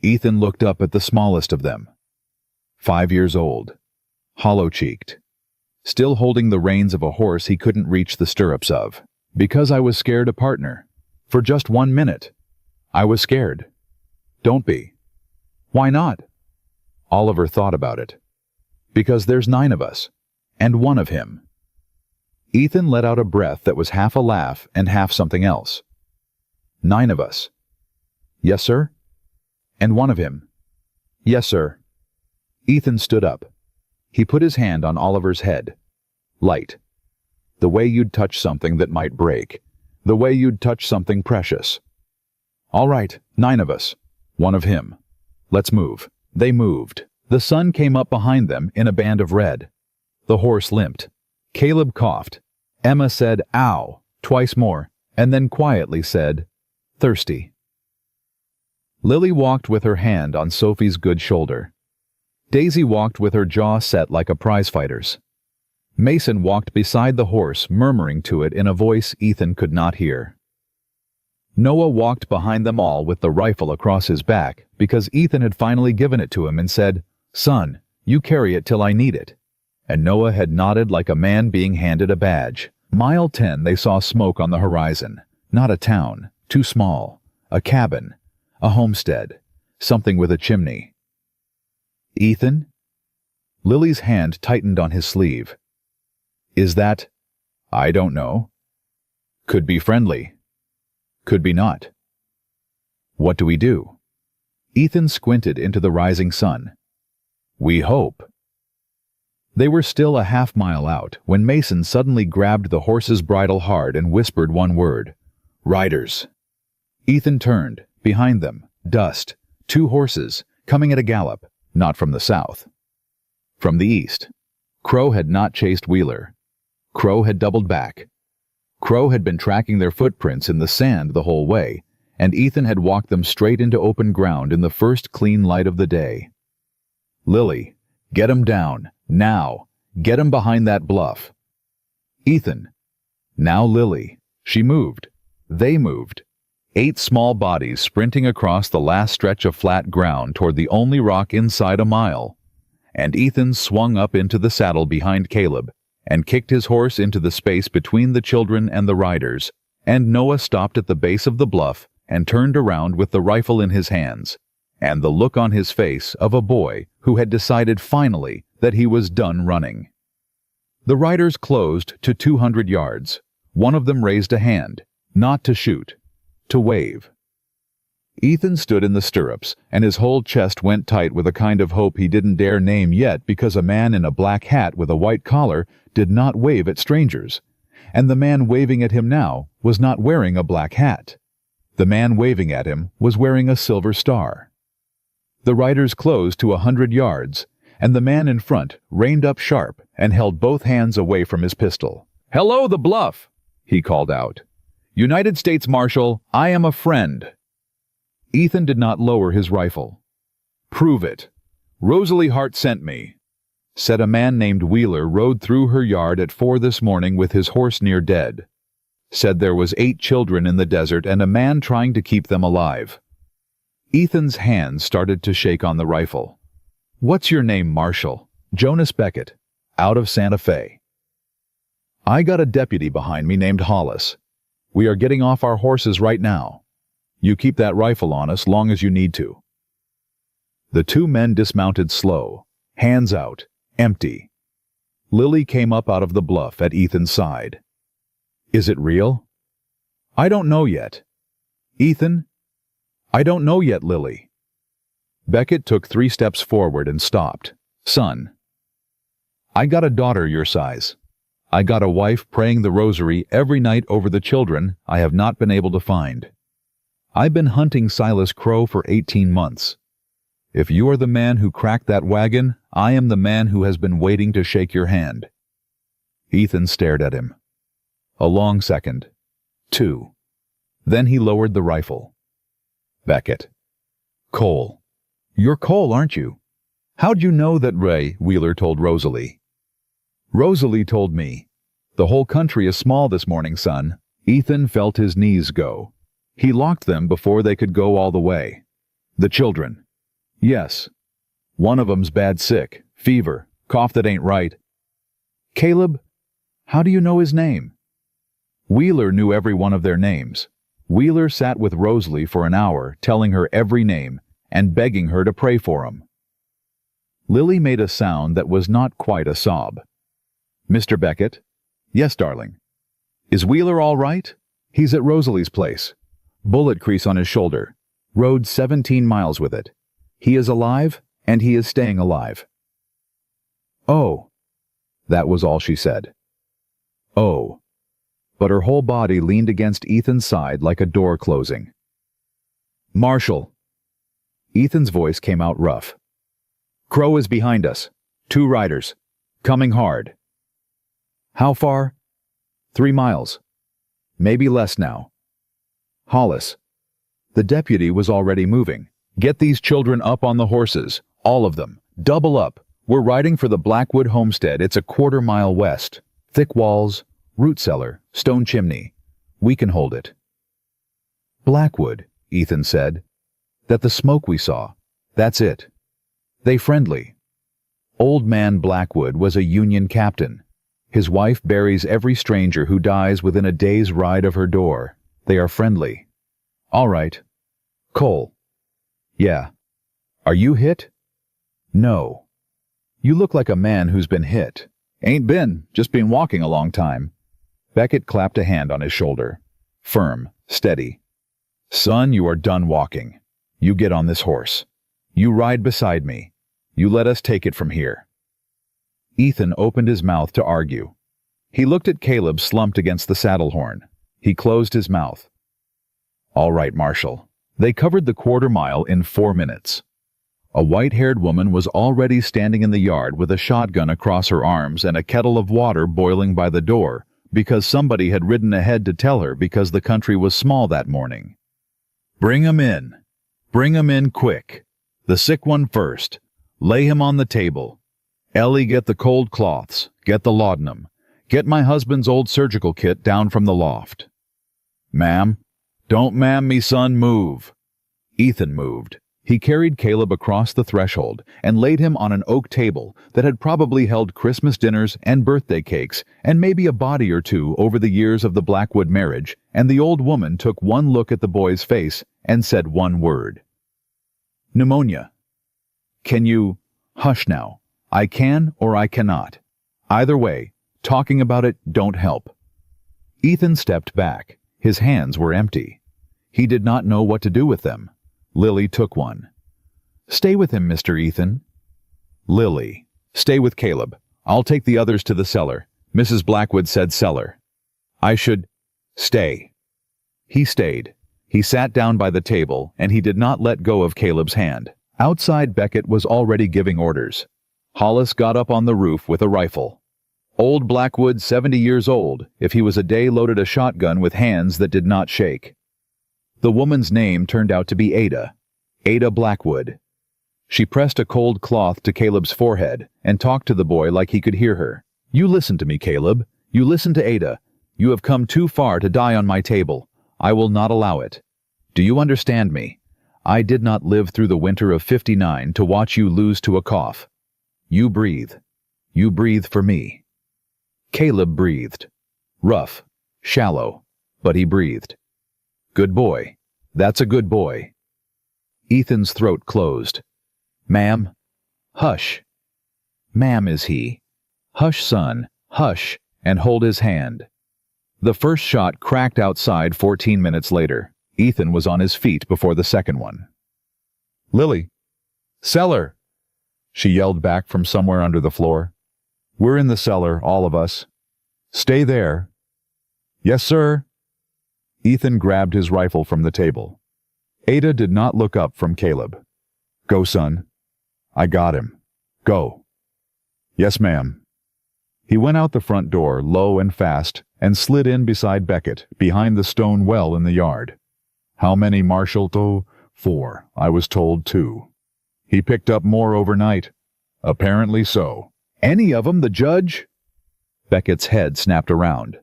Ethan looked up at the smallest of them. 5 years old. Hollow-cheeked. Still holding the reins of a horse he couldn't reach the stirrups of. Because I was scared a partner. For just 1 minute. I was scared. Don't be. Why not? Oliver thought about it. Because there's 9 of us. And 1 of him. Ethan let out a breath that was half a laugh and half something else. 9 of us. Yes, sir? And 1 of him. Yes, sir. Ethan stood up. He put his hand on Oliver's head. Light. The way you'd touch something that might break. The way you'd touch something precious. All right, 9 of us. 1 of him. Let's move. They moved. The sun came up behind them in a band of red. The horse limped. Caleb coughed. Emma said, ow, twice more, and then quietly said, thirsty. Lily walked with her hand on Sophie's good shoulder. Daisy walked with her jaw set like a prizefighter's. Mason walked beside the horse, murmuring to it in a voice Ethan could not hear. Noah walked behind them all with the rifle across his back because Ethan had finally given it to him and said, "Son, you carry it till I need it." And Noah had nodded like a man being handed a badge. Mile 10 they saw smoke on the horizon. Not a town, too small. A cabin, a homestead, something with a chimney. "Ethan?" Lily's hand tightened on his sleeve. "Is that—" "I don't know. Could be friendly. Could be not." "What do we do?" Ethan squinted into the rising sun. "We hope." They were still a half-mile out when Mason suddenly grabbed the horse's bridle hard and whispered one word. "Riders." Ethan turned. Behind them, dust. 2 horses, coming at a gallop, not from the south. From the east. Crow had not chased Wheeler. Crow had doubled back. Crow had been tracking their footprints in the sand the whole way, and Ethan had walked them straight into open ground in the first clean light of the day. "Lily, get 'em down, now. Get 'em behind that bluff." "Ethan." Now Lily. She moved. They moved. 8 small bodies sprinting across the last stretch of flat ground toward the only rock inside a mile. And Ethan swung up into the saddle behind Caleb and kicked his horse into the space between the children and the riders, and Noah stopped at the base of the bluff and turned around with the rifle in his hands, and the look on his face of a boy who had decided finally that he was done running. The riders closed to 200 yards. One of them raised a hand, not to shoot, to wave. Ethan stood in the stirrups, and his whole chest went tight with a kind of hope he didn't dare name yet because a man in a black hat with a white collar did not wave at strangers, and the man waving at him now was not wearing a black hat. The man waving at him was wearing a silver star. The riders closed to 100 yards, and the man in front reined up sharp and held both hands away from his pistol. "Hello, the bluff!" he called out. "United States Marshal, I am a friend." Ethan did not lower his rifle. "Prove it. Rosalie Hart sent me," said a man named Wheeler rode through her yard at 4 this morning with his horse near dead. Said there was 8 children in the desert and a man trying to keep them alive. Ethan's hands started to shake on the rifle. "What's your name, Marshal?" "Jonas Beckett, out of Santa Fe." "I got a deputy behind me named Hollis. We are getting off our horses right now. You keep that rifle on us long as you need to." The 2 men dismounted slow, hands out, empty. Lily came up out of the bluff at Ethan's side. "Is it real?" "I don't know yet." "Ethan?" "I don't know yet, Lily." Beckett took 3 steps forward and stopped. "Son, I got a daughter your size. I got a wife praying the rosary every night over the children I have not been able to find. I've been hunting Silas Crow for 18 months. If you are the man who cracked that wagon, I am the man who has been waiting to shake your hand." Ethan stared at him. A long second. 2. Then he lowered the rifle. "Beckett." "Cole. You're Cole, aren't you?" "How'd you know that Ray?" Wheeler told Rosalie. "Rosalie told me. The whole country is small this morning, son." Ethan felt his knees go. He locked them before they could go all the way. "The children." "Yes. One of 'em's bad sick, fever, cough that ain't right." "Caleb? How do you know his name?" Wheeler knew every one of their names. Wheeler sat with Rosalie for an hour, telling her every name and begging her to pray for him. Lily made a sound that was not quite a sob. "Mr. Beckett?" "Yes, darling." "Is Wheeler all right?" "He's at Rosalie's place. Bullet crease on his shoulder. Rode 17 miles with it. He is alive, and he is staying alive." "Oh." That was all she said. "Oh." But her whole body leaned against Ethan's side like a door closing. "Marshal." Ethan's voice came out rough. "Crow is behind us. 2 riders. Coming hard." "How far?" 3 miles. Maybe less now. "Hollis." The deputy was already moving. "Get these children up on the horses. All of them. Double up. We're riding for the Blackwood homestead. It's a quarter-mile west. Thick walls, root cellar, stone chimney. We can hold it." "Blackwood," Ethan said. "That the smoke we saw. That's it. They friendly." Old man Blackwood was a Union captain. His wife buries every stranger who dies within a day's ride of her door. They are friendly. "All right." "Cole." "Yeah." "Are you hit?" "No." "You look like a man who's been hit." "Ain't been, just been walking a long time." Beckett clapped a hand on his shoulder. Firm, steady. "Son, you are done walking. You get on this horse. You ride beside me. You let us take it from here." Ethan opened his mouth to argue. He looked at Caleb slumped against the saddle horn. He closed his mouth. "All right, Marshal." They covered the quarter-mile in 4 minutes. A white-haired woman was already standing in the yard with a shotgun across her arms and a kettle of water boiling by the door because somebody had ridden ahead to tell her because the country was small that morning. "Bring 'em in. Bring 'em in quick. The sick one first. Lay him on the table. Ellie, get the cold cloths. Get the laudanum. Get my husband's old surgical kit down from the loft." "Ma'am." "Don't ma'am me son, move." Ethan moved. He carried Caleb across the threshold and laid him on an oak table that had probably held Christmas dinners and birthday cakes and maybe a body or two over the years of the Blackwood marriage, and the old woman took one look at the boy's face and said one word. "Pneumonia." "Can you—" "Hush now. I can or I cannot. Either way, talking about it don't help." Ethan stepped back. His hands were empty. He did not know what to do with them. Lily took one. "Stay with him, Mr. Ethan." "Lily, stay with Caleb. I'll take the others to the cellar. Mrs. Blackwood said cellar." "I should—" "Stay." He stayed. He sat down by the table, and he did not let go of Caleb's hand. Outside, Beckett was already giving orders. Hollis got up on the roof with a rifle. Old Blackwood, 70 years old, if he was a day loaded a shotgun with hands that did not shake. The woman's name turned out to be Ada. Ada Blackwood. She pressed a cold cloth to Caleb's forehead and talked to the boy like he could hear her. "You listen to me, Caleb. You listen to Ada. You have come too far to die on my table. I will not allow it. Do you understand me? I did not live through the winter of '59 to watch you lose to a cough. You breathe. You breathe for me." Caleb breathed. Rough, shallow, but he breathed. "Good boy. That's a good boy." Ethan's throat closed. "Ma'am." "Hush." "Ma'am," is he. "Hush, son, hush, and hold his hand." The first shot cracked outside 14 minutes later. Ethan was on his feet before the second one. "Lily." "Cellar," she yelled back from somewhere under the floor. "We're in the cellar, all of us." "Stay there." "Yes, sir." Ethan grabbed his rifle from the table. Ada did not look up from Caleb. "Go, son." "I got him. Go." "Yes, ma'am." He went out the front door, low and fast, and slid in beside Beckett, behind the stone well in the yard. "How many, Marshal?" "Oh, 4. I was told 2. He picked up more overnight." "Apparently so." "Any of 'em the judge?" Beckett's head snapped around.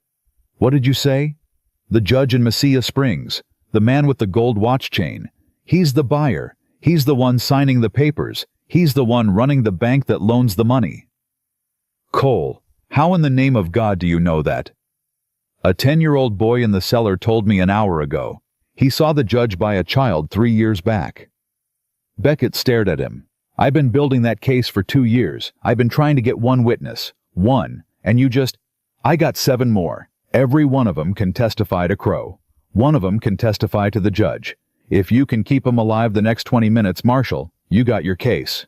"What did you say?" "The judge in Mesilla Springs. The man with the gold watch chain. He's the buyer. He's the one signing the papers. He's the one running the bank that loans the money." "Cole, how in the name of God do you know that?" "A 10-year-old boy in the cellar told me an hour ago. He saw the judge buy a child 3 years back." Beckett stared at him. "I've been building that case for 2 years. I've been trying to get one witness. One. And you just— I got 7 more. Every one of them can testify to Crow. One of them can testify to the judge. If you can keep them alive the next 20 minutes, Marshal, you got your case."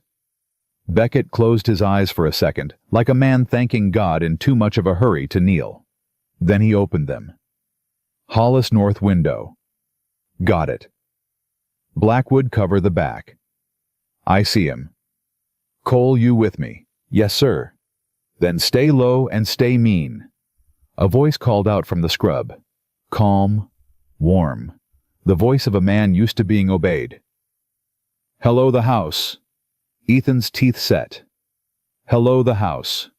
Beckett closed his eyes for a second, like a man thanking God in too much of a hurry to kneel. Then he opened them. Hollis north window. Got it. Blackwood cover the back. I see him. Cole, you with me? Yes, sir. Then stay low and stay mean. A voice called out from the scrub. Calm, warm. The voice of a man used to being obeyed. "Hello, the house." Ethan's teeth set. "Hello, the house.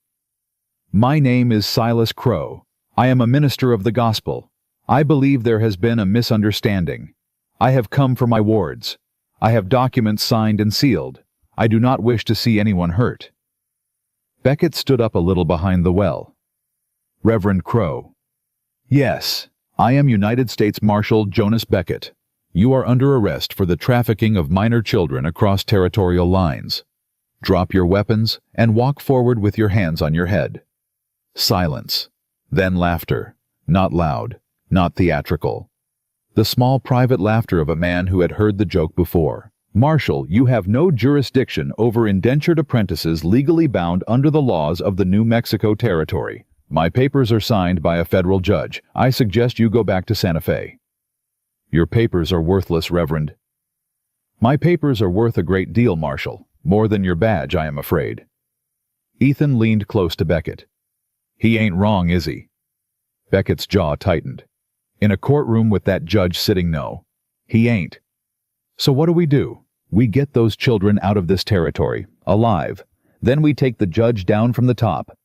My name is Silas Crow. I am a minister of the gospel. I believe there has been a misunderstanding. I have come for my wards. I have documents signed and sealed. I do not wish to see anyone hurt." Beckett stood up a little behind the well. "Reverend Crow." "Yes, I am United States Marshal Jonas Beckett. You are under arrest for the trafficking of minor children across territorial lines. Drop your weapons and walk forward with your hands on your head." Silence. Then laughter. Not loud, not theatrical. The small private laughter of a man who had heard the joke before. "Marshal, you have no jurisdiction over indentured apprentices legally bound under the laws of the New Mexico Territory. My papers are signed by a federal judge. I suggest you go back to Santa Fe." "Your papers are worthless, Reverend." "My papers are worth a great deal, Marshal. More than your badge, I am afraid." Ethan leaned close to Beckett. "He ain't wrong, is he?" Beckett's jaw tightened. "In a courtroom with that judge sitting, no. He ain't. So what do? We get those children out of this territory, alive. Then we take the judge down from the top.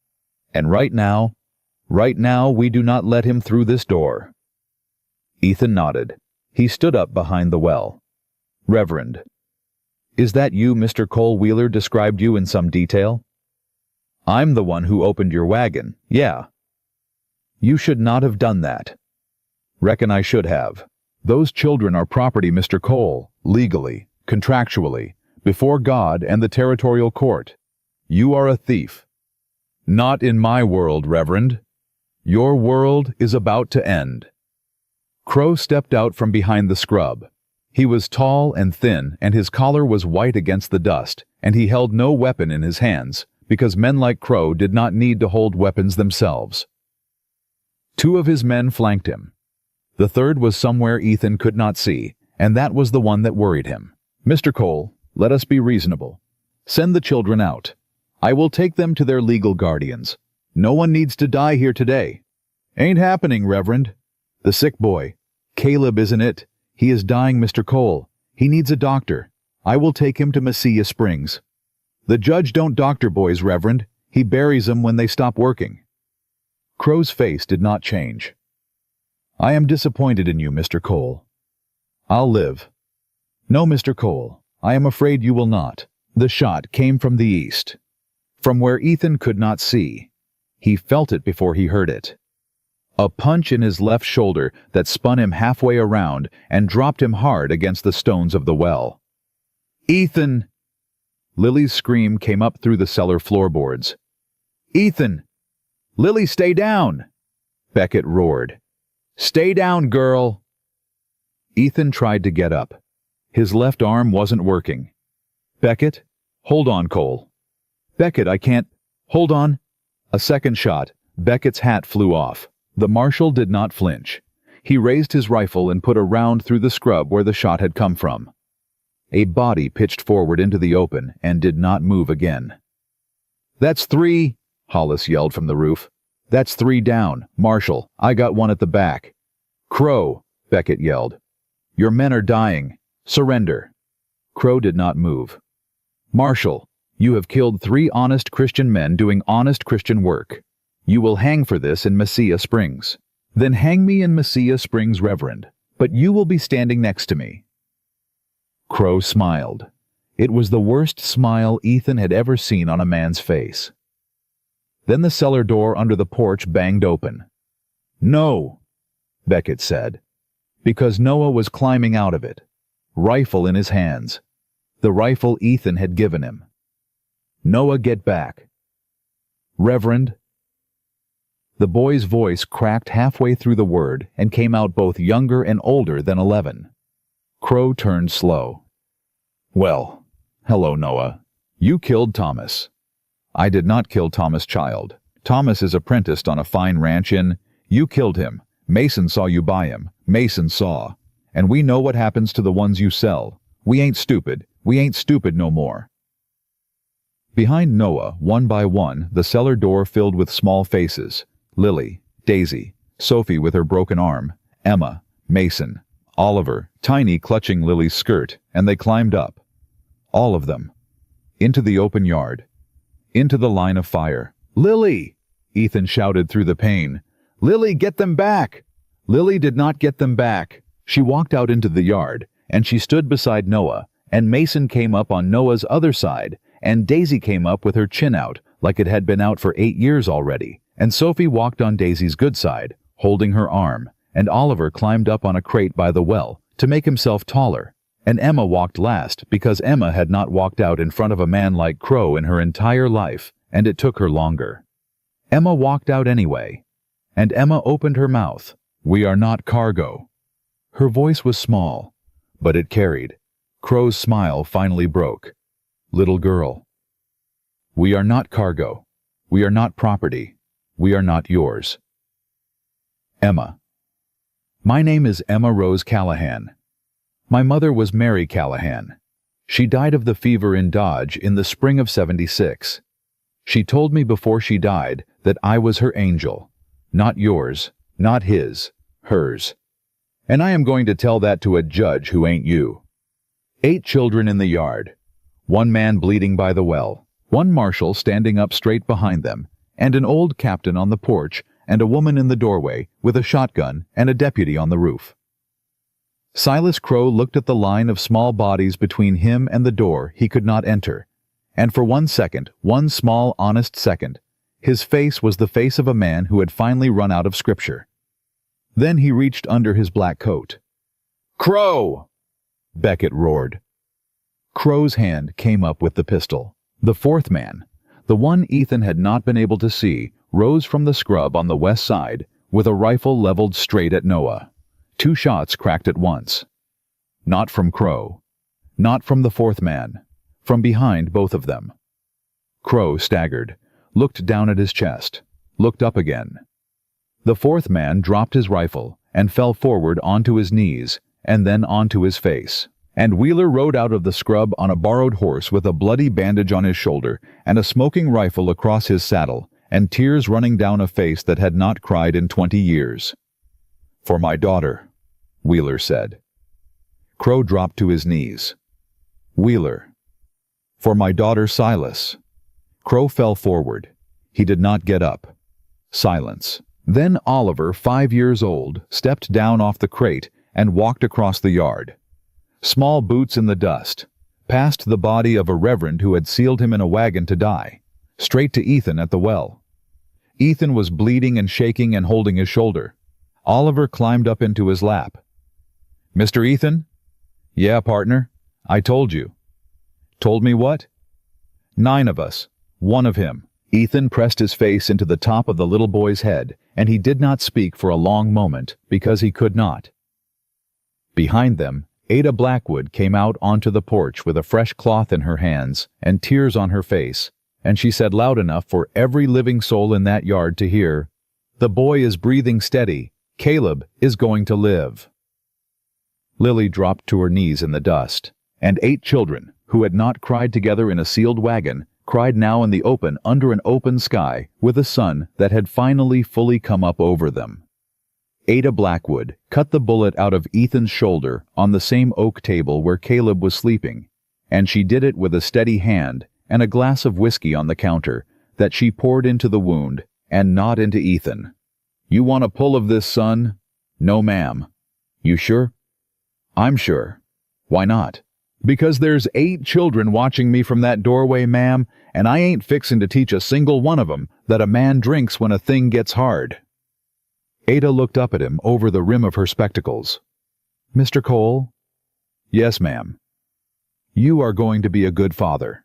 And right now, we do not let him through this door." Ethan nodded. He stood up behind the well. "Reverend, is that you Mr. Cole Wheeler described you in some detail?" "I'm the one who opened your wagon, yeah." "You should not have done that." "Reckon I should have. Those children are property, Mr. Cole, legally, contractually, before God and the territorial court. You are a thief." "Not in my world, Reverend. Your world is about to end." Crow stepped out from behind the scrub. He was tall and thin, and his collar was white against the dust, and he held no weapon in his hands, because men like Crow did not need to hold weapons themselves. Two of his men flanked him. The third was somewhere Ethan could not see, and that was the one that worried him. "Mr. Cole, let us be reasonable. Send the children out. I will take them to their legal guardians. No one needs to die here today." "Ain't happening, Reverend. The sick boy. Caleb, isn't it? He is dying, Mr. Cole. He needs a doctor. I will take him to Mesilla Springs." "The judge don't doctor boys, Reverend. He buries them when they stop working." Crow's face did not change. "I am disappointed in you, Mr. Cole." "I'll live." "No, Mr. Cole, I am afraid you will not." The shot came from the east, from where Ethan could not see. He felt it before he heard it. A punch in his left shoulder that spun him halfway around and dropped him hard against the stones of the well. "Ethan!" Lily's scream came up through the cellar floorboards. "Ethan! Lily, stay down!" Beckett roared. "Stay down, girl!" Ethan tried to get up. His left arm wasn't working. "Beckett? Hold on, Cole." "Beckett, I can't. Hold on." A second shot. Beckett's hat flew off. The marshal did not flinch. He raised his rifle and put a round through the scrub where the shot had come from. A body pitched forward into the open and did not move again. "That's 3, Hollis yelled from the roof. "That's 3 down. Marshal, I got one at the back." "Crow," Beckett yelled. "Your men are dying. Surrender." Crow did not move. "Marshal, you have killed 3 honest Christian men doing honest Christian work. You will hang for this in Mesilla Springs. Then hang me in Mesilla Springs, Reverend, but you will be standing next to me." Crow smiled. It was the worst smile Ethan had ever seen on a man's face. Then the cellar door under the porch banged open. "No," Beckett said, because Noah was climbing out of it, rifle in his hands, the rifle Ethan had given him. "Noah, get back." "Reverend." The boy's voice cracked halfway through the word and came out both younger and older than 11. Crow turned slow. "Well, hello, Noah. You killed Thomas." "I did not kill Thomas Child. Thomas is apprenticed on a fine ranch in—" "You killed him. Mason saw you buy him. Mason saw. And we know what happens to the ones you sell. We ain't stupid. We ain't stupid no more." Behind Noah, one by one, the cellar door filled with small faces. Lily, Daisy, Sophie with her broken arm, Emma, Mason, Oliver, Tiny clutching Lily's skirt, and they climbed up. All of them. Into the open yard. Into the line of fire. "Lily!" Ethan shouted through the pain. "Lily, get them back!" Lily did not get them back. She walked out into the yard, and she stood beside Noah, and Mason came up on Noah's other side, and Daisy came up with her chin out, like it had been out for 8 years already, and Sophie walked on Daisy's good side, holding her arm, and Oliver climbed up on a crate by the well to make himself taller, and Emma walked last because Emma had not walked out in front of a man like Crow in her entire life, and it took her longer. Emma walked out anyway, and Emma opened her mouth. "We are not cargo." Her voice was small, but it carried. Crow's smile finally broke. "Little girl. We are not cargo. We are not property. We are not yours." Emma. My name is Emma Rose Callahan. My mother was Mary Callahan. She died of the fever in Dodge in the spring of '76. She told me before she died that I was her angel. Not yours, not his, hers. And I am going to tell that to a judge who ain't you. 8 children in the yard. 1 man bleeding by the well. 1 marshal standing up straight behind them, and an old captain on the porch, and a woman in the doorway with a shotgun and a deputy on the roof. Silas Crow looked at the line of small bodies between him and the door he could not enter, and for 1 second, 1 small honest second, his face was the face of a man who had finally run out of scripture. Then he reached under his black coat. "Crow!" Beckett roared. Crow's hand came up with the pistol. The 4th man, the one Ethan had not been able to see, rose from the scrub on the west side with a rifle leveled straight at Noah. 2 shots cracked at once. Not from Crow. Not from the 4th man. From behind both of them. Crow staggered, looked down at his chest, looked up again. The 4th man dropped his rifle and fell forward onto his knees and then onto his face. And Wheeler rode out of the scrub on a borrowed horse with a bloody bandage on his shoulder and a smoking rifle across his saddle and tears running down a face that had not cried in 20 years. "For my daughter," Wheeler said. Crow dropped to his knees. "Wheeler. For my daughter Silas." Crow fell forward. He did not get up. Silence. Then Oliver, 5 years old, stepped down off the crate and walked across the yard. Small boots in the dust, past the body of a reverend who had sealed him in a wagon to die, straight to Ethan at the well. Ethan was bleeding and shaking and holding his shoulder. Oliver climbed up into his lap. "Mr. Ethan?" "Yeah, partner. I told you." "Told me what?" "9 of us. 1 of him." Ethan pressed his face into the top of the little boy's head, and he did not speak for a long moment because he could not. Behind them, Ada Blackwood came out onto the porch with a fresh cloth in her hands and tears on her face, and she said loud enough for every living soul in that yard to hear, "The boy is breathing steady. Caleb is going to live." Lily dropped to her knees in the dust, and 8 children, who had not cried together in a sealed wagon, cried now in the open under an open sky with a sun that had finally fully come up over them. Ada Blackwood cut the bullet out of Ethan's shoulder on the same oak table where Caleb was sleeping, and she did it with a steady hand and a glass of whiskey on the counter that she poured into the wound and not into Ethan. "You want a pull of this, son?" "No, ma'am." "You sure?" "I'm sure." "Why not?" "Because there's 8 children watching me from that doorway, ma'am, and I ain't fixin' to teach a single one of 'em that a man drinks when a thing gets hard." Ada looked up at him over the rim of her spectacles. "Mr. Cole?" "Yes, ma'am." "You are going to be a good father."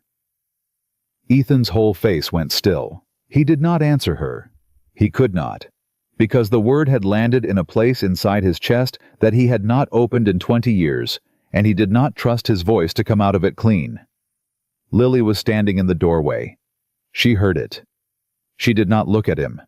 Ethan's whole face went still. He did not answer her. He could not, because the word had landed in a place inside his chest that he had not opened in 20 years, and he did not trust his voice to come out of it clean. Lily was standing in the doorway. She heard it. She did not look at him.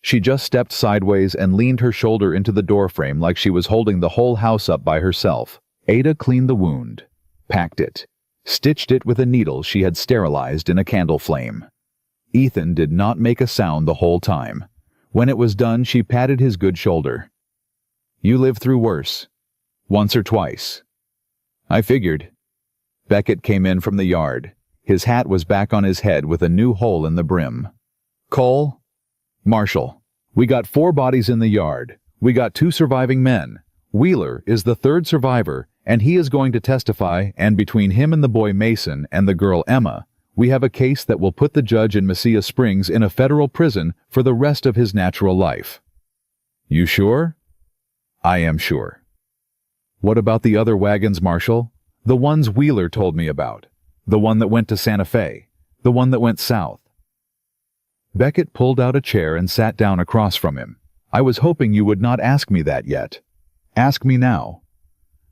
She just stepped sideways and leaned her shoulder into the doorframe like she was holding the whole house up by herself. Ada cleaned the wound, packed it, stitched it with a needle she had sterilized in a candle flame. Ethan did not make a sound the whole time. When it was done, she patted his good shoulder. "You lived through worse. Once or twice. I figured. Beckett came in from the yard. His hat was back on his head with a new hole in the brim. Cole? Marshall. We got 4 bodies in the yard. We got 2 surviving men. Wheeler is the 3rd survivor, and he is going to testify, and between him and the boy Mason and the girl Emma, we have a case that will put the judge in Mesilla Springs in a federal prison for the rest of his natural life. You sure? I am sure. What about the other wagons, Marshall? The ones Wheeler told me about. The one that went to Santa Fe. The one that went south. Beckett pulled out a chair and sat down across from him. I was hoping you would not ask me that yet. Ask me now.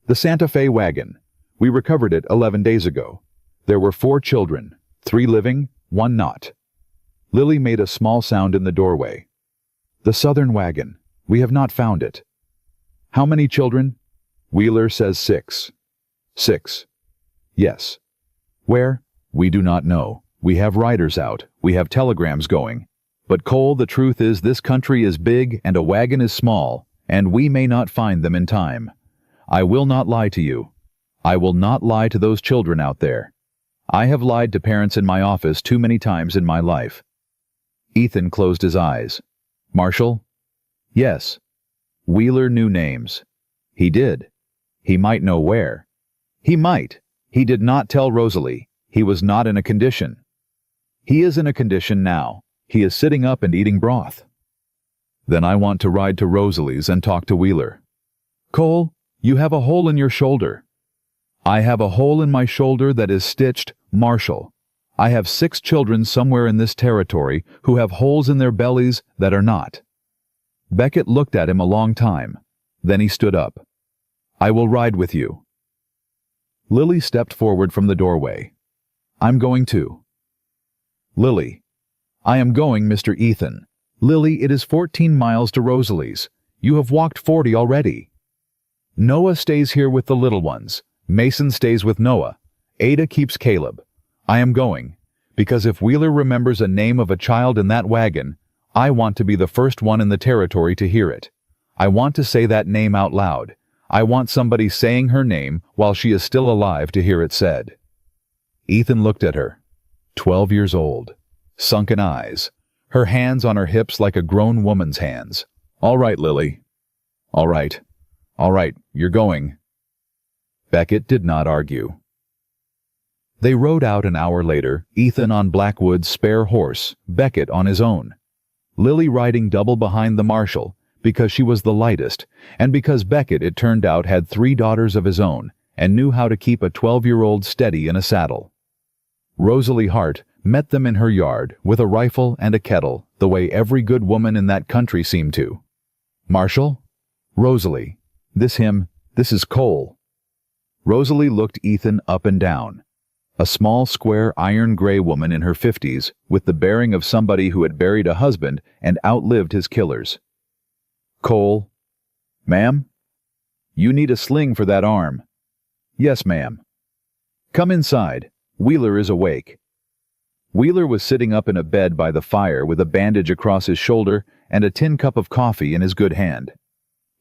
The Santa Fe wagon. We recovered it 11 days ago. There were 4 children, 3 living, 1 not. Lily made a small sound in the doorway. The southern wagon. We have not found it. How many children? Wheeler says 6. 6. Yes. Where? We do not know. We have riders out. We have telegrams going. But Cole, the truth is this country is big and a wagon is small, and we may not find them in time. I will not lie to you. I will not lie to those children out there. I have lied to parents in my office too many times in my life. Ethan closed his eyes. Marshall? Yes. Wheeler knew names. He did. He might know where. He might. He did not tell Rosalie. He was not in a condition. He is in a condition now. He is sitting up and eating broth. Then I want to ride to Rosalie's and talk to Wheeler. Cole, you have a hole in your shoulder. I have a hole in my shoulder that is stitched Marshall. I have 6 children somewhere in this territory who have holes in their bellies that are not. Beckett looked at him a long time. Then he stood up. I will ride with you. Lily stepped forward from the doorway. I'm going too. Lily. I am going, Mr. Ethan. Lily, it is 14 miles to Rosalie's. You have walked 40 already. Noah stays here with the little ones. Mason stays with Noah. Ada keeps Caleb. I am going, because if Wheeler remembers a name of a child in that wagon, I want to be the first one in the territory to hear it. I want to say that name out loud. I want somebody saying her name while she is still alive to hear it said. Ethan looked at her. 12 years old. Sunken eyes. Her hands on her hips like a grown woman's hands. All right, Lily. All right. All right, you're going. Beckett did not argue. They rode out an hour later, Ethan on Blackwood's spare horse, Beckett on his own. Lily riding double behind the marshal, because she was the lightest, and because Beckett, it turned out, had 3 daughters of his own, and knew how to keep a 12-year-old steady in a saddle. Rosalie Hart met them in her yard, with a rifle and a kettle, the way every good woman in that country seemed to. Marshal? Rosalie. This is Cole. Rosalie looked Ethan up and down. A small, square, iron-gray woman in her 50s, with the bearing of somebody who had buried a husband and outlived his killers. Cole. Ma'am? You need a sling for that arm. Yes, ma'am. Come inside. Wheeler is awake. Wheeler was sitting up in a bed by the fire with a bandage across his shoulder and a tin cup of coffee in his good hand.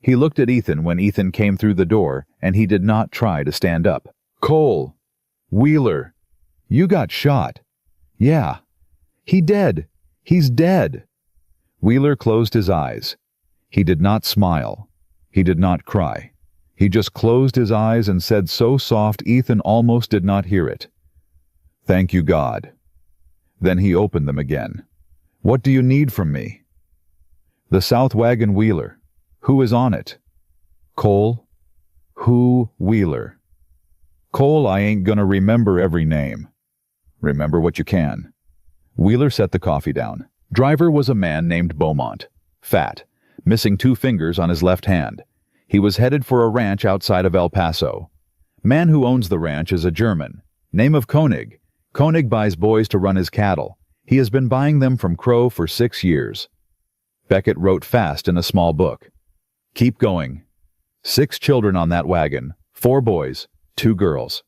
He looked at Ethan when Ethan came through the door, and he did not try to stand up. Cole. Wheeler. You got shot. Yeah. He dead. He's dead. Wheeler closed his eyes. He did not smile. He did not cry. He just closed his eyes and said so soft Ethan almost did not hear it. Thank you, God. Then he opened them again. What do you need from me? The South Wagon Wheeler. Who is on it? Cole. Who Wheeler? Cole, I ain't gonna remember every name. Remember what you can. Wheeler set the coffee down. Driver was a man named Beaumont. Fat. Missing 2 fingers on his left hand. He was headed for a ranch outside of El Paso. Man who owns the ranch is a German. Name of Koenig. Koenig buys boys to run his cattle. He has been buying them from Crow for 6 years. Beckett wrote fast in a small book. Keep going. 6 children on that wagon. 4 boys, 2 girls.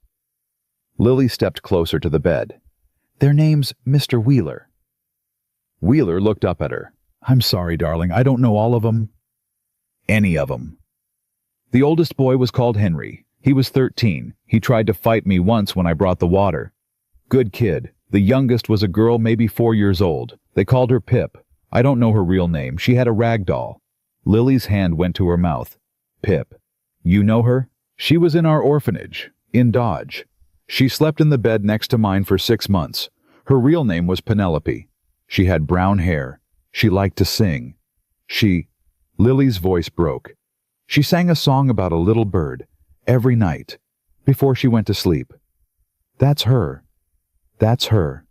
Lily stepped closer to the bed. Their name's Mr. Wheeler. Wheeler looked up at her. I'm sorry, darling, I don't know all of them. Any of them. The oldest boy was called Henry. He was 13. He tried to fight me once when I brought the water. Good kid. The youngest was a girl maybe 4 years old. They called her Pip. I don't know her real name. She had a rag doll. Lily's hand went to her mouth. Pip. You know her? She was in our orphanage, in Dodge. She slept in the bed next to mine for 6 months. Her real name was Penelope. She had brown hair. She liked to sing. Lily's voice broke. She sang a song about a little bird, every night, before she went to sleep. That's her. That's her.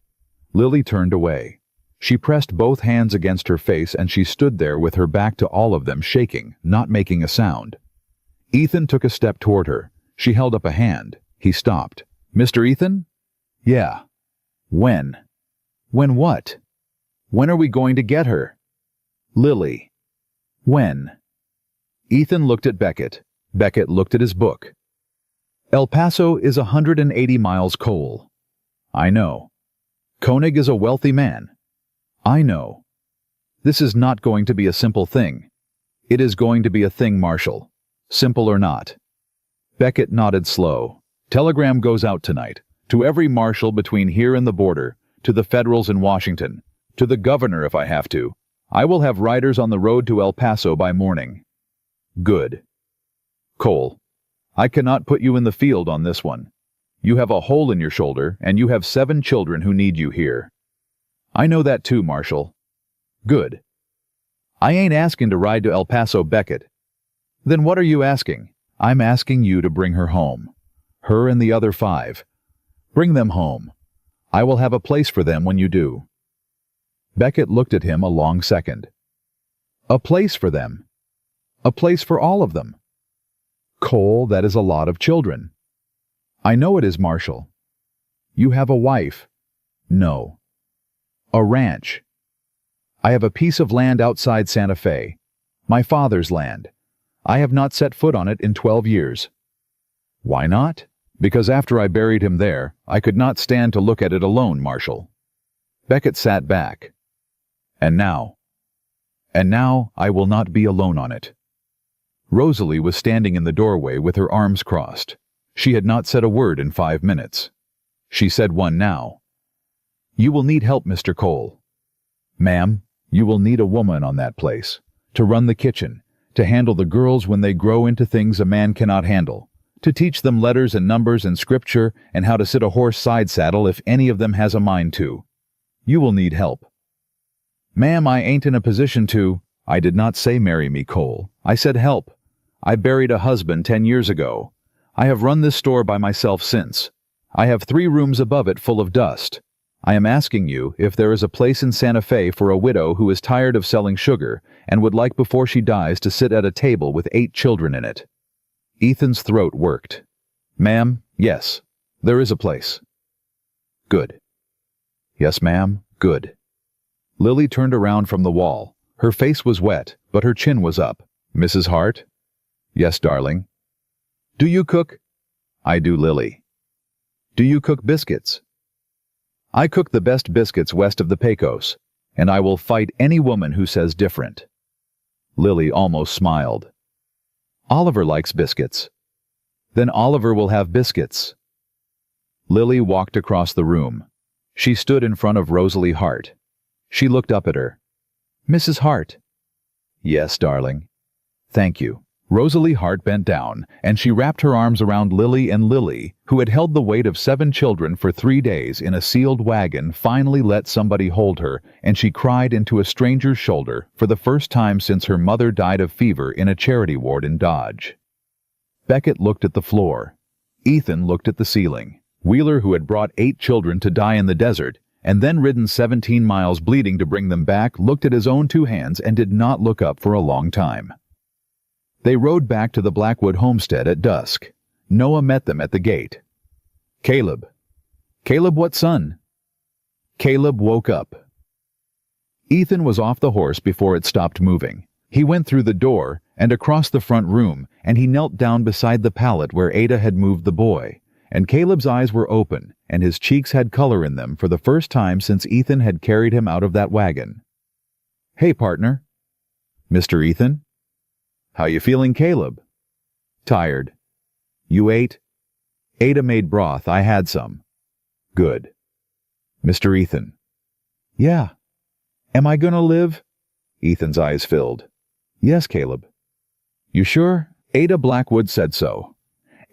Lily turned away. She pressed both hands against her face and she stood there with her back to all of them, shaking, not making a sound. Ethan took a step toward her. She held up a hand. He stopped. Mr. Ethan? Yeah. When? When what? When are we going to get her? Lily. When? Ethan looked at Beckett. Beckett looked at his book. El Paso is 180 miles coal. I know. Koenig is a wealthy man. I know. This is not going to be a simple thing. It is going to be a thing, Marshal. Simple or not. Beckett nodded slow. Telegram goes out tonight. To every marshal between here and the border. To the Federals in Washington. To the governor if I have to. I will have riders on the road to El Paso by morning. Good. Cole. I cannot put you in the field on this one. You have a hole in your shoulder, and you have 7 children who need you here. I know that too, Marshal. Good. I ain't asking to ride to El Paso, Beckett. Then what are you asking? I'm asking you to bring her home. Her and the other 5. Bring them home. I will have a place for them when you do. Beckett looked at him a long second. A place for them? A place for all of them? Cole, that is a lot of children. I know it is, Marshal. You have a wife. No. A ranch. I have a piece of land outside Santa Fe. My father's land. I have not set foot on it in 12 years. Why not? Because after I buried him there, I could not stand to look at it alone, Marshal. Beckett sat back. And now I will not be alone on it. Rosalie was standing in the doorway with her arms crossed. She had not said a word in 5 minutes. She said one now. You will need help, Mr. Cole. Ma'am, you will need a woman on that place, to run the kitchen, to handle the girls when they grow into things a man cannot handle, to teach them letters and numbers and scripture and how to sit a horse side saddle if any of them has a mind to. You will need help. Ma'am, I ain't in a position to— I did not say marry me, Cole. I said help. I buried a husband 10 years ago. I have run this store by myself since. I have 3 rooms above it full of dust. I am asking you if there is a place in Santa Fe for a widow who is tired of selling sugar and would like before she dies to sit at a table with 8 children in it. Ethan's throat worked. Ma'am, yes, there is a place. Good. Yes, ma'am, good. Lily turned around from the wall. Her face was wet, but her chin was up. Mrs. Hart? Yes, darling. Do you cook? I do, Lily. Do you cook biscuits? I cook the best biscuits west of the Pecos, and I will fight any woman who says different. Lily almost smiled. Oliver likes biscuits. Then Oliver will have biscuits. Lily walked across the room. She stood in front of Rosalie Hart. She looked up at her. Mrs. Hart. Yes, darling. Thank you. Rosalie Hart bent down, and she wrapped her arms around Lily, and Lily, who had held the weight of 7 children for 3 days in a sealed wagon, finally let somebody hold her, and she cried into a stranger's shoulder for the first time since her mother died of fever in a charity ward in Dodge. Beckett looked at the floor. Ethan looked at the ceiling. Wheeler, who had brought 8 children to die in the desert, and then ridden 17 miles bleeding to bring them back, looked at his own 2 hands and did not look up for a long time. They rode back to the Blackwood homestead at dusk. Noah met them at the gate. Caleb. Caleb, what son? Caleb woke up. Ethan was off the horse before it stopped moving. He went through the door and across the front room, and he knelt down beside the pallet where Ada had moved the boy, and Caleb's eyes were open, and his cheeks had color in them for the first time since Ethan had carried him out of that wagon. Hey, partner. Mr. Ethan? How you feeling, Caleb? Tired. You ate? Ada made broth. I had some. Good. Mr. Ethan. Yeah. Am I gonna live? Ethan's eyes filled. Yes, Caleb. You sure? Ada Blackwood said so.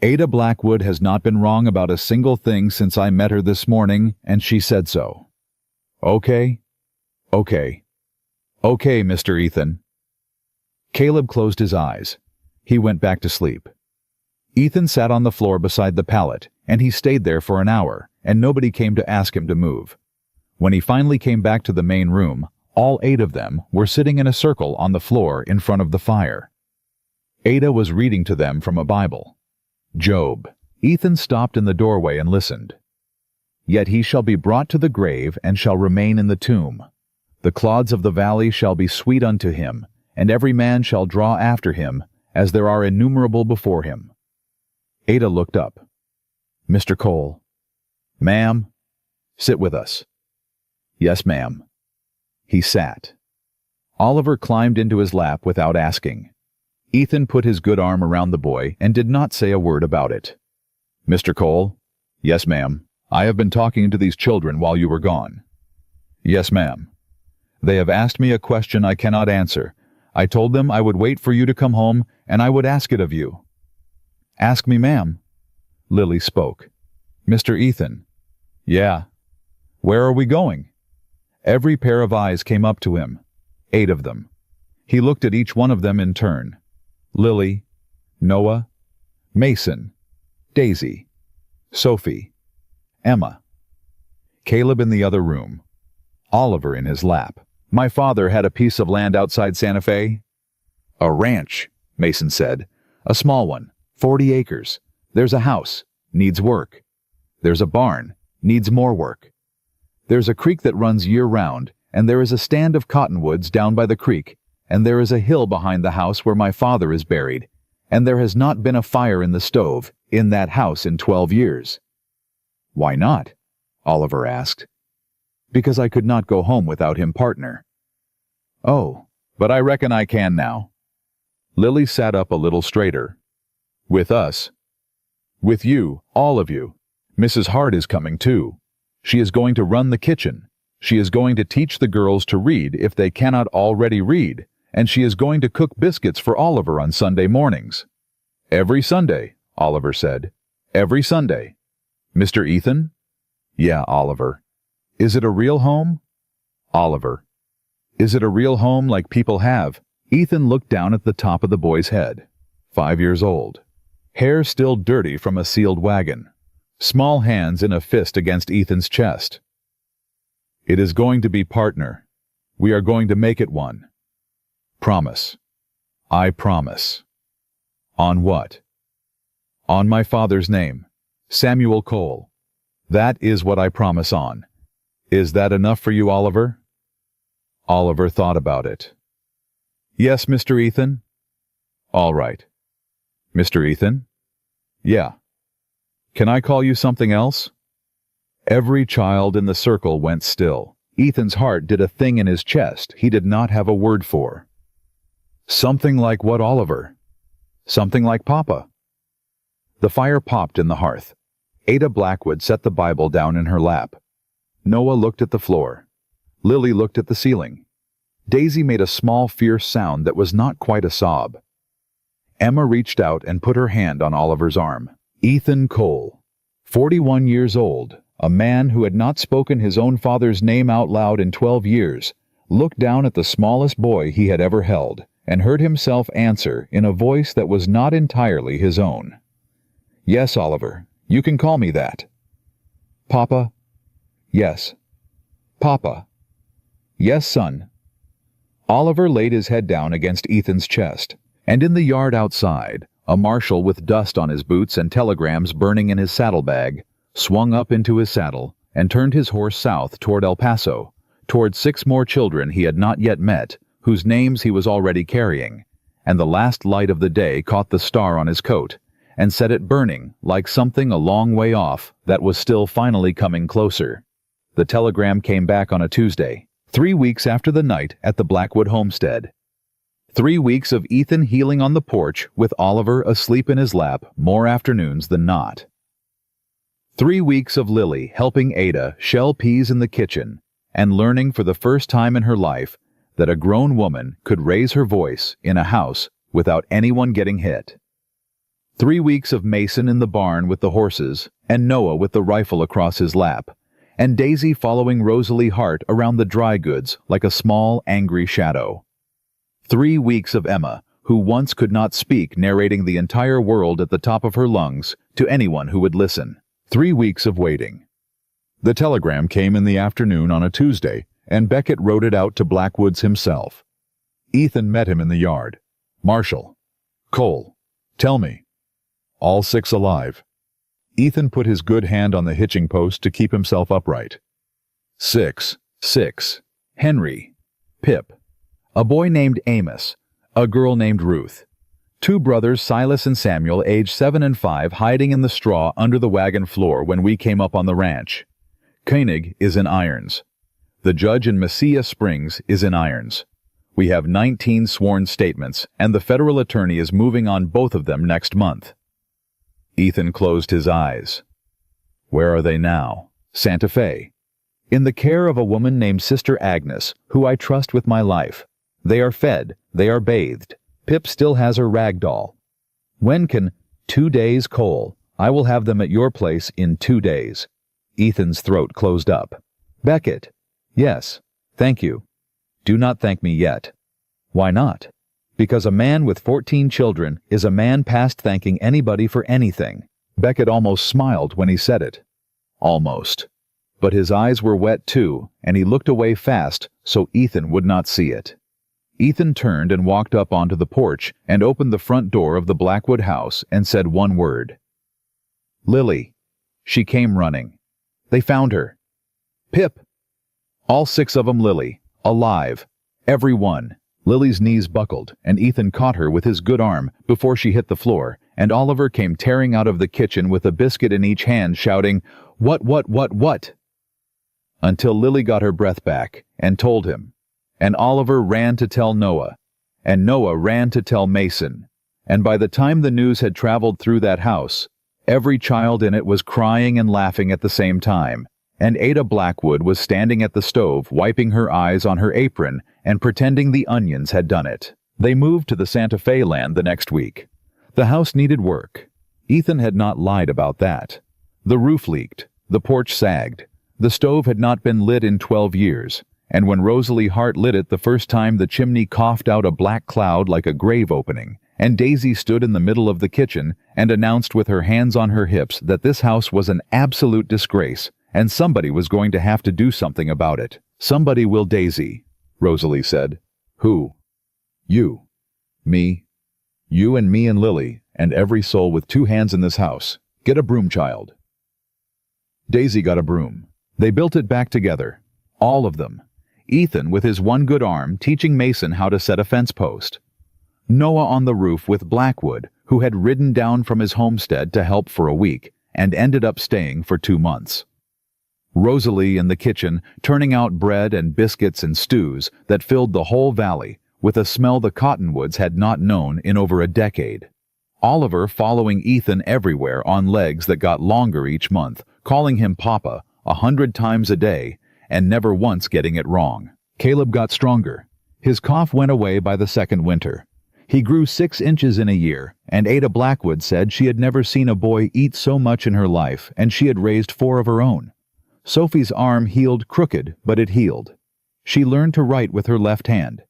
Ada Blackwood has not been wrong about a single thing since I met her this morning, and she said so. Okay. Okay. Okay, Mr. Ethan. Caleb closed his eyes. He went back to sleep. Ethan sat on the floor beside the pallet, and he stayed there for an hour, and nobody came to ask him to move. When he finally came back to the main room, all 8 of them were sitting in a circle on the floor in front of the fire. Ada was reading to them from a Bible. Job. Ethan stopped in the doorway and listened. Yet he shall be brought to the grave and shall remain in the tomb. The clods of the valley shall be sweet unto him, and every man shall draw after him, as there are innumerable before him. Ada looked up. Mr. Cole. Ma'am. Sit with us. Yes, ma'am. He sat. Oliver climbed into his lap without asking. Ethan put his good arm around the boy and did not say a word about it. Mr. Cole? Yes, ma'am. I have been talking to these children while you were gone. Yes, ma'am. They have asked me a question I cannot answer. I told them I would wait for you to come home, and I would ask it of you. Ask me, ma'am. Lily spoke. Mr. Ethan. Yeah. Where are we going? Every pair of eyes came up to him. 8 of them. He looked at each one of them in turn. Lily, Noah, Mason, Daisy, Sophie, Emma, Caleb in the other room, Oliver in his lap. My father had a piece of land outside Santa Fe. A ranch, Mason said. A small one, 40 acres. There's a house, needs work. There's a barn, needs more work. There's a creek that runs year-round, and there is a stand of cottonwoods down by the creek, and there is a hill behind the house where my father is buried, and there has not been a fire in the stove in that house in 12 years. Why not? Oliver asked. Because I could not go home without him, partner. Oh, but I reckon I can now. Lily sat up a little straighter. With us. With you, all of you. Mrs. Hart is coming too. She is going to run the kitchen. She is going to teach the girls to read if they cannot already read, and she is going to cook biscuits for Oliver on Sunday mornings. Every Sunday, Oliver said. Every Sunday. Mr. Ethan? Yeah, Oliver. Is it a real home? Oliver. Is it a real home like people have? Ethan looked down at the top of the boy's head. 5 years old. Hair still dirty from a sealed wagon. Small hands in a fist against Ethan's chest. It is going to be, partner. We are going to make it one. Promise. I promise. On what? On my father's name, Samuel Cole. That is what I promise on. Is that enough for you, Oliver? Oliver thought about it. Yes, Mr. Ethan. All right. Mr. Ethan? Yeah. Can I call you something else? Every child in the circle went still. Ethan's heart did a thing in his chest he did not have a word for. Something like what, Oliver? Something like Papa. The fire popped in the hearth. Ada Blackwood set the Bible down in her lap. Noah looked at the floor. Lily looked at the ceiling. Daisy made a small, fierce sound that was not quite a sob. Emma reached out and put her hand on Oliver's arm. Ethan Cole, 41 years old, a man who had not spoken his own father's name out loud in 12 years, looked down at the smallest boy he had ever held and heard himself answer in a voice that was not entirely his own. Yes, Oliver, you can call me that. Papa? Yes. Papa? Yes, son. Oliver laid his head down against Ethan's chest, and in the yard outside, a marshal with dust on his boots and telegrams burning in his saddlebag swung up into his saddle and turned his horse south toward El Paso, toward 6 more children he had not yet met, whose names he was already carrying, and the last light of the day caught the star on his coat and set it burning like something a long way off that was still finally coming closer. The telegram came back on a Tuesday, 3 weeks after the night at the Blackwood homestead. 3 weeks of Ethan healing on the porch with Oliver asleep in his lap more afternoons than not. 3 weeks of Lily helping Ada shell peas in the kitchen and learning for the first time in her life that a grown woman could raise her voice in a house without anyone getting hit. 3 weeks of Mason in the barn with the horses and Noah with the rifle across his lap, and Daisy following Rosalie Hart around the dry goods like a small, angry shadow. 3 weeks of Emma, who once could not speak, narrating the entire world at the top of her lungs to anyone who would listen. 3 weeks of waiting. The telegram came in the afternoon on a Tuesday, and Beckett wrote it out to Blackwoods himself. Ethan met him in the yard. "Marshal. Cole. Tell me. All 6 alive." Ethan put his good hand on the hitching post to keep himself upright. 6. Henry. Pip. A boy named Amos. A girl named Ruth. 2 brothers, Silas and Samuel, aged 7 and 5, hiding in the straw under the wagon floor when we came up on the ranch. Koenig is in irons. The judge in Mesilla Springs is in irons. We have 19 sworn statements, and the federal attorney is moving on both of them next month. Ethan closed his eyes. Where are they now? Santa Fe. In the care of a woman named Sister Agnes, who I trust with my life. They are fed. They are bathed. Pip still has her rag doll. When can 2 days, Cole? I will have them at your place in 2 days. Ethan's throat closed up. Beckett. Yes. Thank you. Do not thank me yet. Why not? Because a man with 14 children is a man past thanking anybody for anything. Beckett almost smiled when he said it. Almost. But his eyes were wet too, and he looked away fast so Ethan would not see it. Ethan turned and walked up onto the porch and opened the front door of the Blackwood house and said one word. Lily. She came running. They found her. Pip. All 6 of them Lily. Alive. Every one. Lily's knees buckled, and Ethan caught her with his good arm before she hit the floor, and Oliver came tearing out of the kitchen with a biscuit in each hand, shouting, What? Until Lily got her breath back and told him. And Oliver ran to tell Noah, and Noah ran to tell Mason, and by the time the news had traveled through that house, every child in it was crying and laughing at the same time, and Ada Blackwood was standing at the stove wiping her eyes on her apron and pretending the onions had done it. They moved to the Santa Fe land the next week. The house needed work. Ethan had not lied about that. The roof leaked, the porch sagged, the stove had not been lit in 12 years, and when Rosalie Hart lit it the first time, the chimney coughed out a black cloud like a grave opening, and Daisy stood in the middle of the kitchen and announced with her hands on her hips that this house was an absolute disgrace, and somebody was going to have to do something about it. Somebody will, Daisy, Rosalie said. Who? You. Me. You and me and Lily, and every soul with 2 hands in this house. Get a broom, child. Daisy got a broom. They built it back together. All of them. Ethan, with his one good arm, teaching Mason how to set a fence post. Noah on the roof with Blackwood, who had ridden down from his homestead to help for a week, and ended up staying for 2 months. Rosalie in the kitchen, turning out bread and biscuits and stews that filled the whole valley, with a smell the Cottonwoods had not known in over a decade. Oliver following Ethan everywhere on legs that got longer each month, calling him Papa 100 times a day, and never once getting it wrong. Caleb got stronger. His cough went away by the 2nd winter. He grew 6 inches in a year, and Ada Blackwood said she had never seen a boy eat so much in her life, and she had raised 4 of her own. Sophie's arm healed crooked, but it healed. She learned to write with her left hand.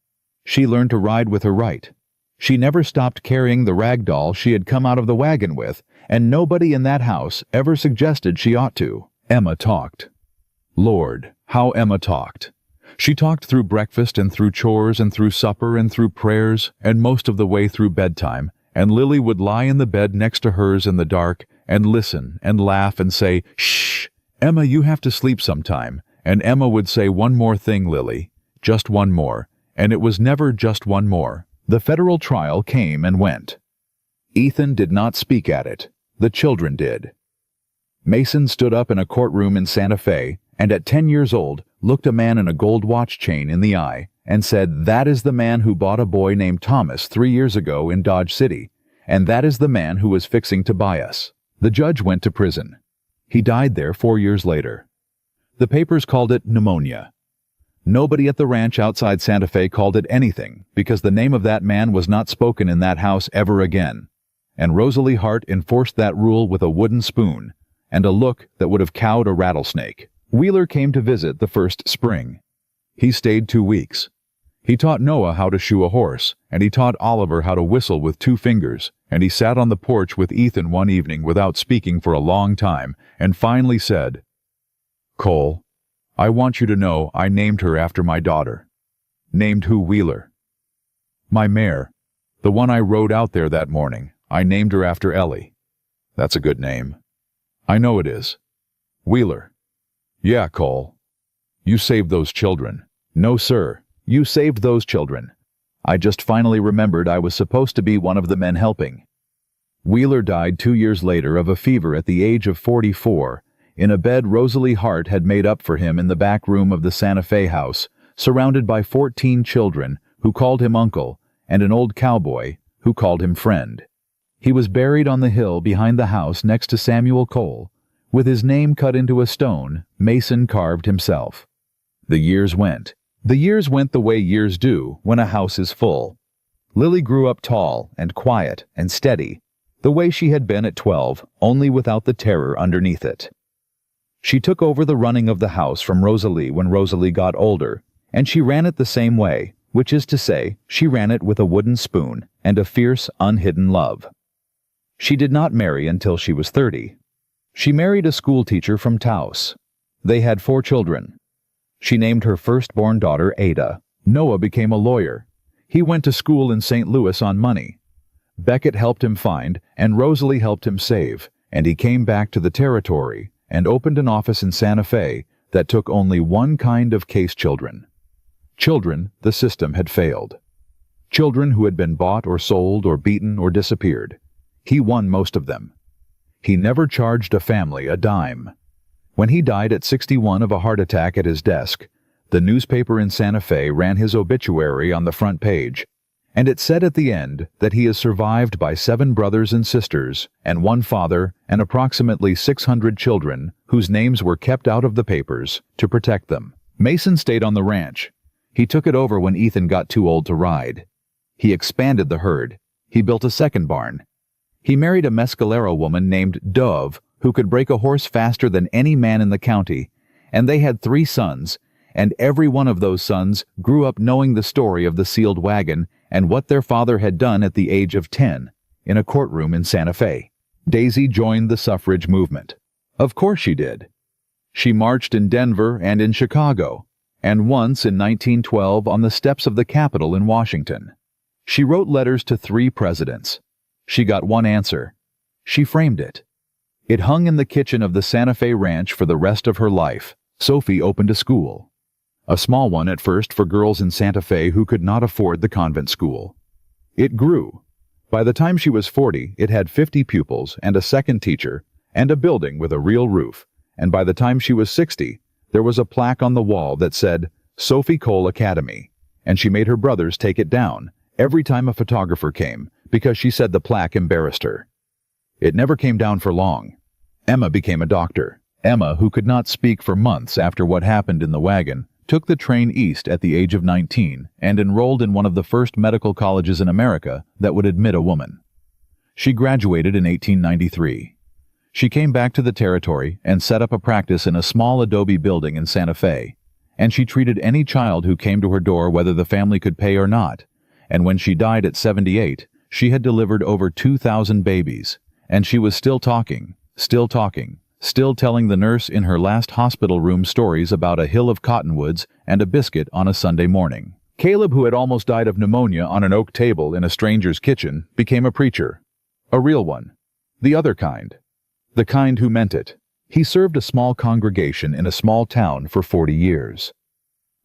She learned to ride with her right. She never stopped carrying the rag doll she had come out of the wagon with, and nobody in that house ever suggested she ought to. Emma talked. Lord, how Emma talked. She talked through breakfast and through chores and through supper and through prayers and most of the way through bedtime, and Lily would lie in the bed next to hers in the dark and listen and laugh and say, Shh, Emma, you have to sleep sometime. And Emma would say, one more thing, Lily, just one more, and it was never just one more. The federal trial came and went. Ethan did not speak at it. The children did. Mason stood up in a courtroom in Santa Fe, and at 10 years old, looked a man in a gold watch chain in the eye and said, "That is the man who bought a boy named Thomas 3 years ago in Dodge City, and that is the man who was fixing to buy us." The judge went to prison. He died there 4 years later. The papers called it pneumonia. Nobody at the ranch outside Santa Fe called it anything, because the name of that man was not spoken in that house ever again. And Rosalie Hart enforced that rule with a wooden spoon, and a look that would have cowed a rattlesnake. Wheeler came to visit the first spring. He stayed 2 weeks. He taught Noah how to shoe a horse, and he taught Oliver how to whistle with 2 fingers, and he sat on the porch with Ethan one evening without speaking for a long time, and finally said, "Cole, I want you to know I named her after my daughter." "Named who, Wheeler?" "My mare. The one I rode out there that morning. I named her after Ellie." "That's a good name." "I know it is." "Wheeler." "Yeah, Cole." "You saved those children." "No, sir. You saved those children. I just finally remembered I was supposed to be one of the men helping." Wheeler died 2 years later of a fever at the age of 44, in a bed Rosalie Hart had made up for him in the back room of the Santa Fe house, surrounded by 14 children who called him uncle, and an old cowboy who called him friend. He was buried on the hill behind the house next to Samuel Cole, with his name cut into a stone Mason carved himself. The years went. The years went the way years do when a house is full. Lily grew up tall and quiet and steady, the way she had been at 12, only without the terror underneath it. She took over the running of the house from Rosalie when Rosalie got older, and she ran it the same way, which is to say, she ran it with a wooden spoon and a fierce, unhidden love. She did not marry until she was 30. She married a schoolteacher from Taos. They had 4 children. She named her firstborn daughter Ada. Noah became a lawyer. He went to school in St. Louis on money. Beckett helped him find, and Rosalie helped him save, and he came back to the territory and opened an office in Santa Fe that took only one kind of case children. Children the system had failed. Children who had been bought or sold or beaten or disappeared. He won most of them. He never charged a family a dime. When he died at 61 of a heart attack at his desk, the newspaper in Santa Fe ran his obituary on the front page, and it said at the end that he is survived by 7 brothers and sisters and 1 father and approximately 600 children whose names were kept out of the papers to protect them. Mason stayed on the ranch. He took it over when Ethan got too old to ride. He expanded the herd. He built a second barn. He married a Mescalero woman named Dove, who could break a horse faster than any man in the county, and they had 3 sons, and every one of those sons grew up knowing the story of the sealed wagon and what their father had done at the age of 10 in a courtroom in Santa Fe. Daisy joined the suffrage movement. Of course she did. She marched in Denver and in Chicago, and once in 1912 on the steps of the Capitol in Washington. She wrote letters to 3 presidents. She got one answer. She framed it. It hung in the kitchen of the Santa Fe ranch for the rest of her life. Sophie opened a school. A small one at first for girls in Santa Fe who could not afford the convent school. It grew. By the time she was 40, it had 50 pupils and a second teacher and a building with a real roof, and by the time she was 60, there was a plaque on the wall that said, Sophie Cole Academy, and she made her brothers take it down every time a photographer came because she said the plaque embarrassed her. It never came down for long. Emma became a doctor. Emma, who could not speak for months after what happened in the wagon, took the train east at the age of 19 and enrolled in one of the first medical colleges in America that would admit a woman. She graduated in 1893. She came back to the territory and set up a practice in a small adobe building in Santa Fe, and she treated any child who came to her door whether the family could pay or not, and when she died at 78, she had delivered over 2,000 babies, and she was still talking, still telling the nurse in her last hospital room stories about a hill of cottonwoods and a biscuit on a Sunday morning. Caleb, who had almost died of pneumonia on an oak table in a stranger's kitchen, became a preacher. A real one. The other kind. The kind who meant it. He served a small congregation in a small town for 40 years.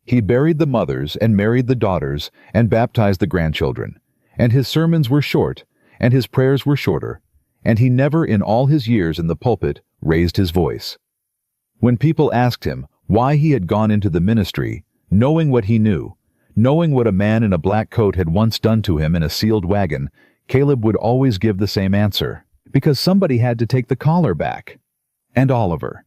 He buried the mothers and married the daughters and baptized the grandchildren, and his sermons were short, and his prayers were shorter, and he never in all his years in the pulpit raised his voice. When people asked him why he had gone into the ministry, knowing what he knew, Knowing what a man in a black coat had once done to him in a sealed wagon, Caleb would always give the same answer, because somebody had to take the collar back. And Oliver.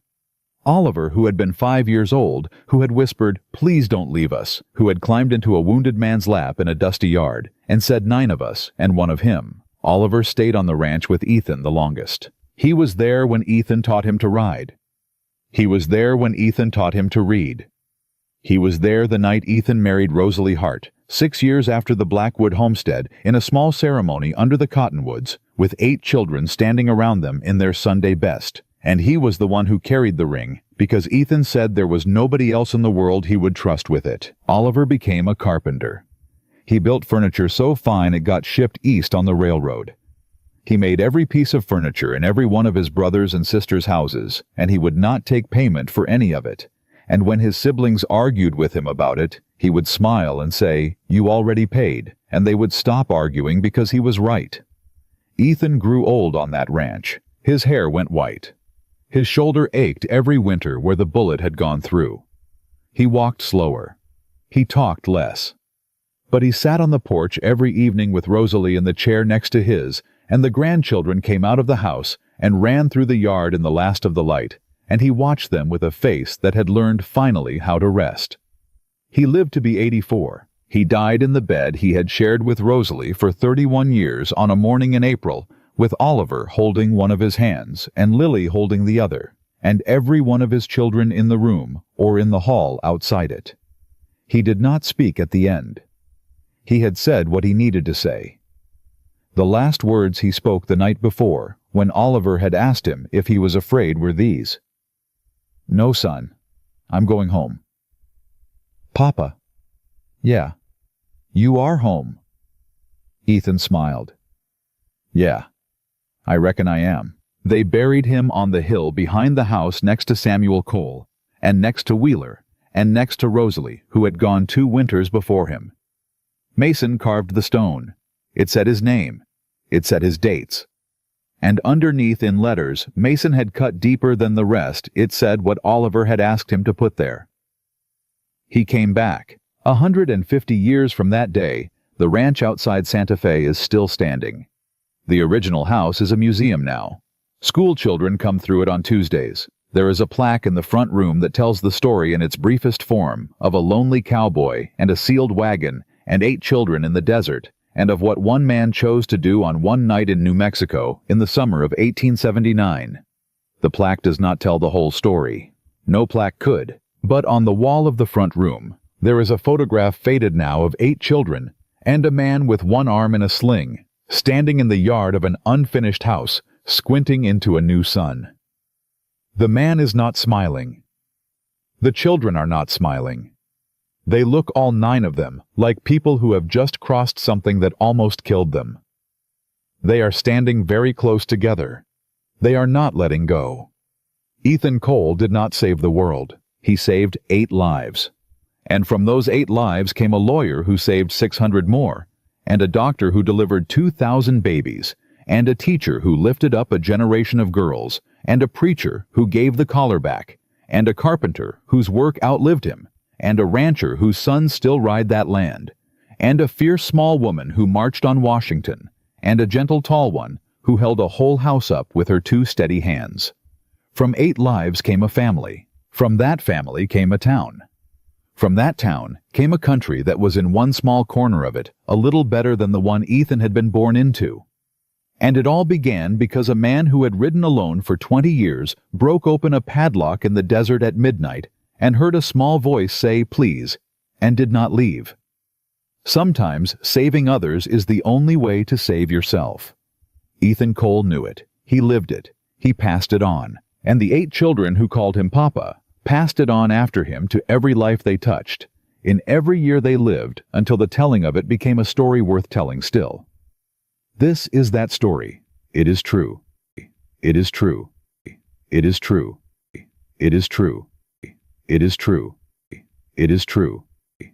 Oliver, who had been 5 years old, who had whispered, "Please don't leave us," who had climbed into a wounded man's lap in a dusty yard, and said 9 of us, and 1 of him. Oliver stayed on the ranch with Ethan the longest. He was there when Ethan taught him to ride. He was there when Ethan taught him to read. He was there the night Ethan married Rosalie Hart, 6 years after the Blackwood homestead, in a small ceremony under the cottonwoods, with 8 children standing around them in their Sunday best. And he was the one who carried the ring, because Ethan said there was nobody else in the world he would trust with it. Oliver became a carpenter. He built furniture so fine it got shipped east on the railroad. He made every piece of furniture in every one of his brothers' and sisters' houses, and he would not take payment for any of it. And when his siblings argued with him about it, he would smile and say, "You already paid," and they would stop arguing because he was right. Ethan grew old on that ranch. His hair went white. His shoulder ached every winter where the bullet had gone through. He walked slower. He talked less. But he sat on the porch every evening with Rosalie in the chair next to his, and the grandchildren came out of the house and ran through the yard in the last of the light, and he watched them with a face that had learned finally how to rest. He lived to be 84. He died in the bed he had shared with Rosalie for 31 years on a morning in April, with Oliver holding one of his hands and Lily holding the other, and every one of his children in the room or in the hall outside it. He did not speak at the end. He had said what he needed to say. The last words he spoke the night before, when Oliver had asked him if he was afraid, were these: "No, son. I'm going home." "Papa." "Yeah. You are home." Ethan smiled. "Yeah. I reckon I am." They buried him on the hill behind the house next to Samuel Cole, and next to Wheeler, and next to Rosalie, who had gone 2 winters before him. Mason carved the stone. It said his name. It said his dates. And underneath in letters Mason had cut deeper than the rest, it said what Oliver had asked him to put there. He came back. 150 years from that day, the ranch outside Santa Fe is still standing. The original house is a museum now. School children come through it on Tuesdays. There is a plaque in the front room that tells the story in its briefest form of a lonely cowboy and a sealed wagon and 8 children in the desert, and of what one man chose to do on one night in New Mexico in the summer of 1879. The plaque does not tell the whole story. No plaque could. But on the wall of the front room, there is a photograph, faded now, of 8 children and a man with one arm in a sling, standing in the yard of an unfinished house, squinting into a new sun. The man is not smiling. The children are not smiling. They look, all 9 of them, like people who have just crossed something that almost killed them. They are standing very close together. They are not letting go. Ethan Cole did not save the world. He saved 8 lives. And from those 8 lives came a lawyer who saved 600 more, and a doctor who delivered 2,000 babies, and a teacher who lifted up a generation of girls, and a preacher who gave the collar back, and a carpenter whose work outlived him, and a rancher whose sons still ride that land, and a fierce small woman who marched on Washington, and a gentle tall one who held a whole house up with her 2 steady hands. From 8 lives came a family. From that family came a town. From that town came a country that was in one small corner of it a little better than the one Ethan had been born into. And it all began because a man who had ridden alone for 20 years broke open a padlock in the desert at midnight and heard a small voice say, "Please," and did not leave. Sometimes saving others is the only way to save yourself. Ethan Cole knew it. He lived it. He passed it on. And the 8 children who called him Papa passed it on after him to every life they touched, in every year they lived, until the telling of it became a story worth telling still. This is that story. It is true. It is true. It is true. It is true. It is true. It is true.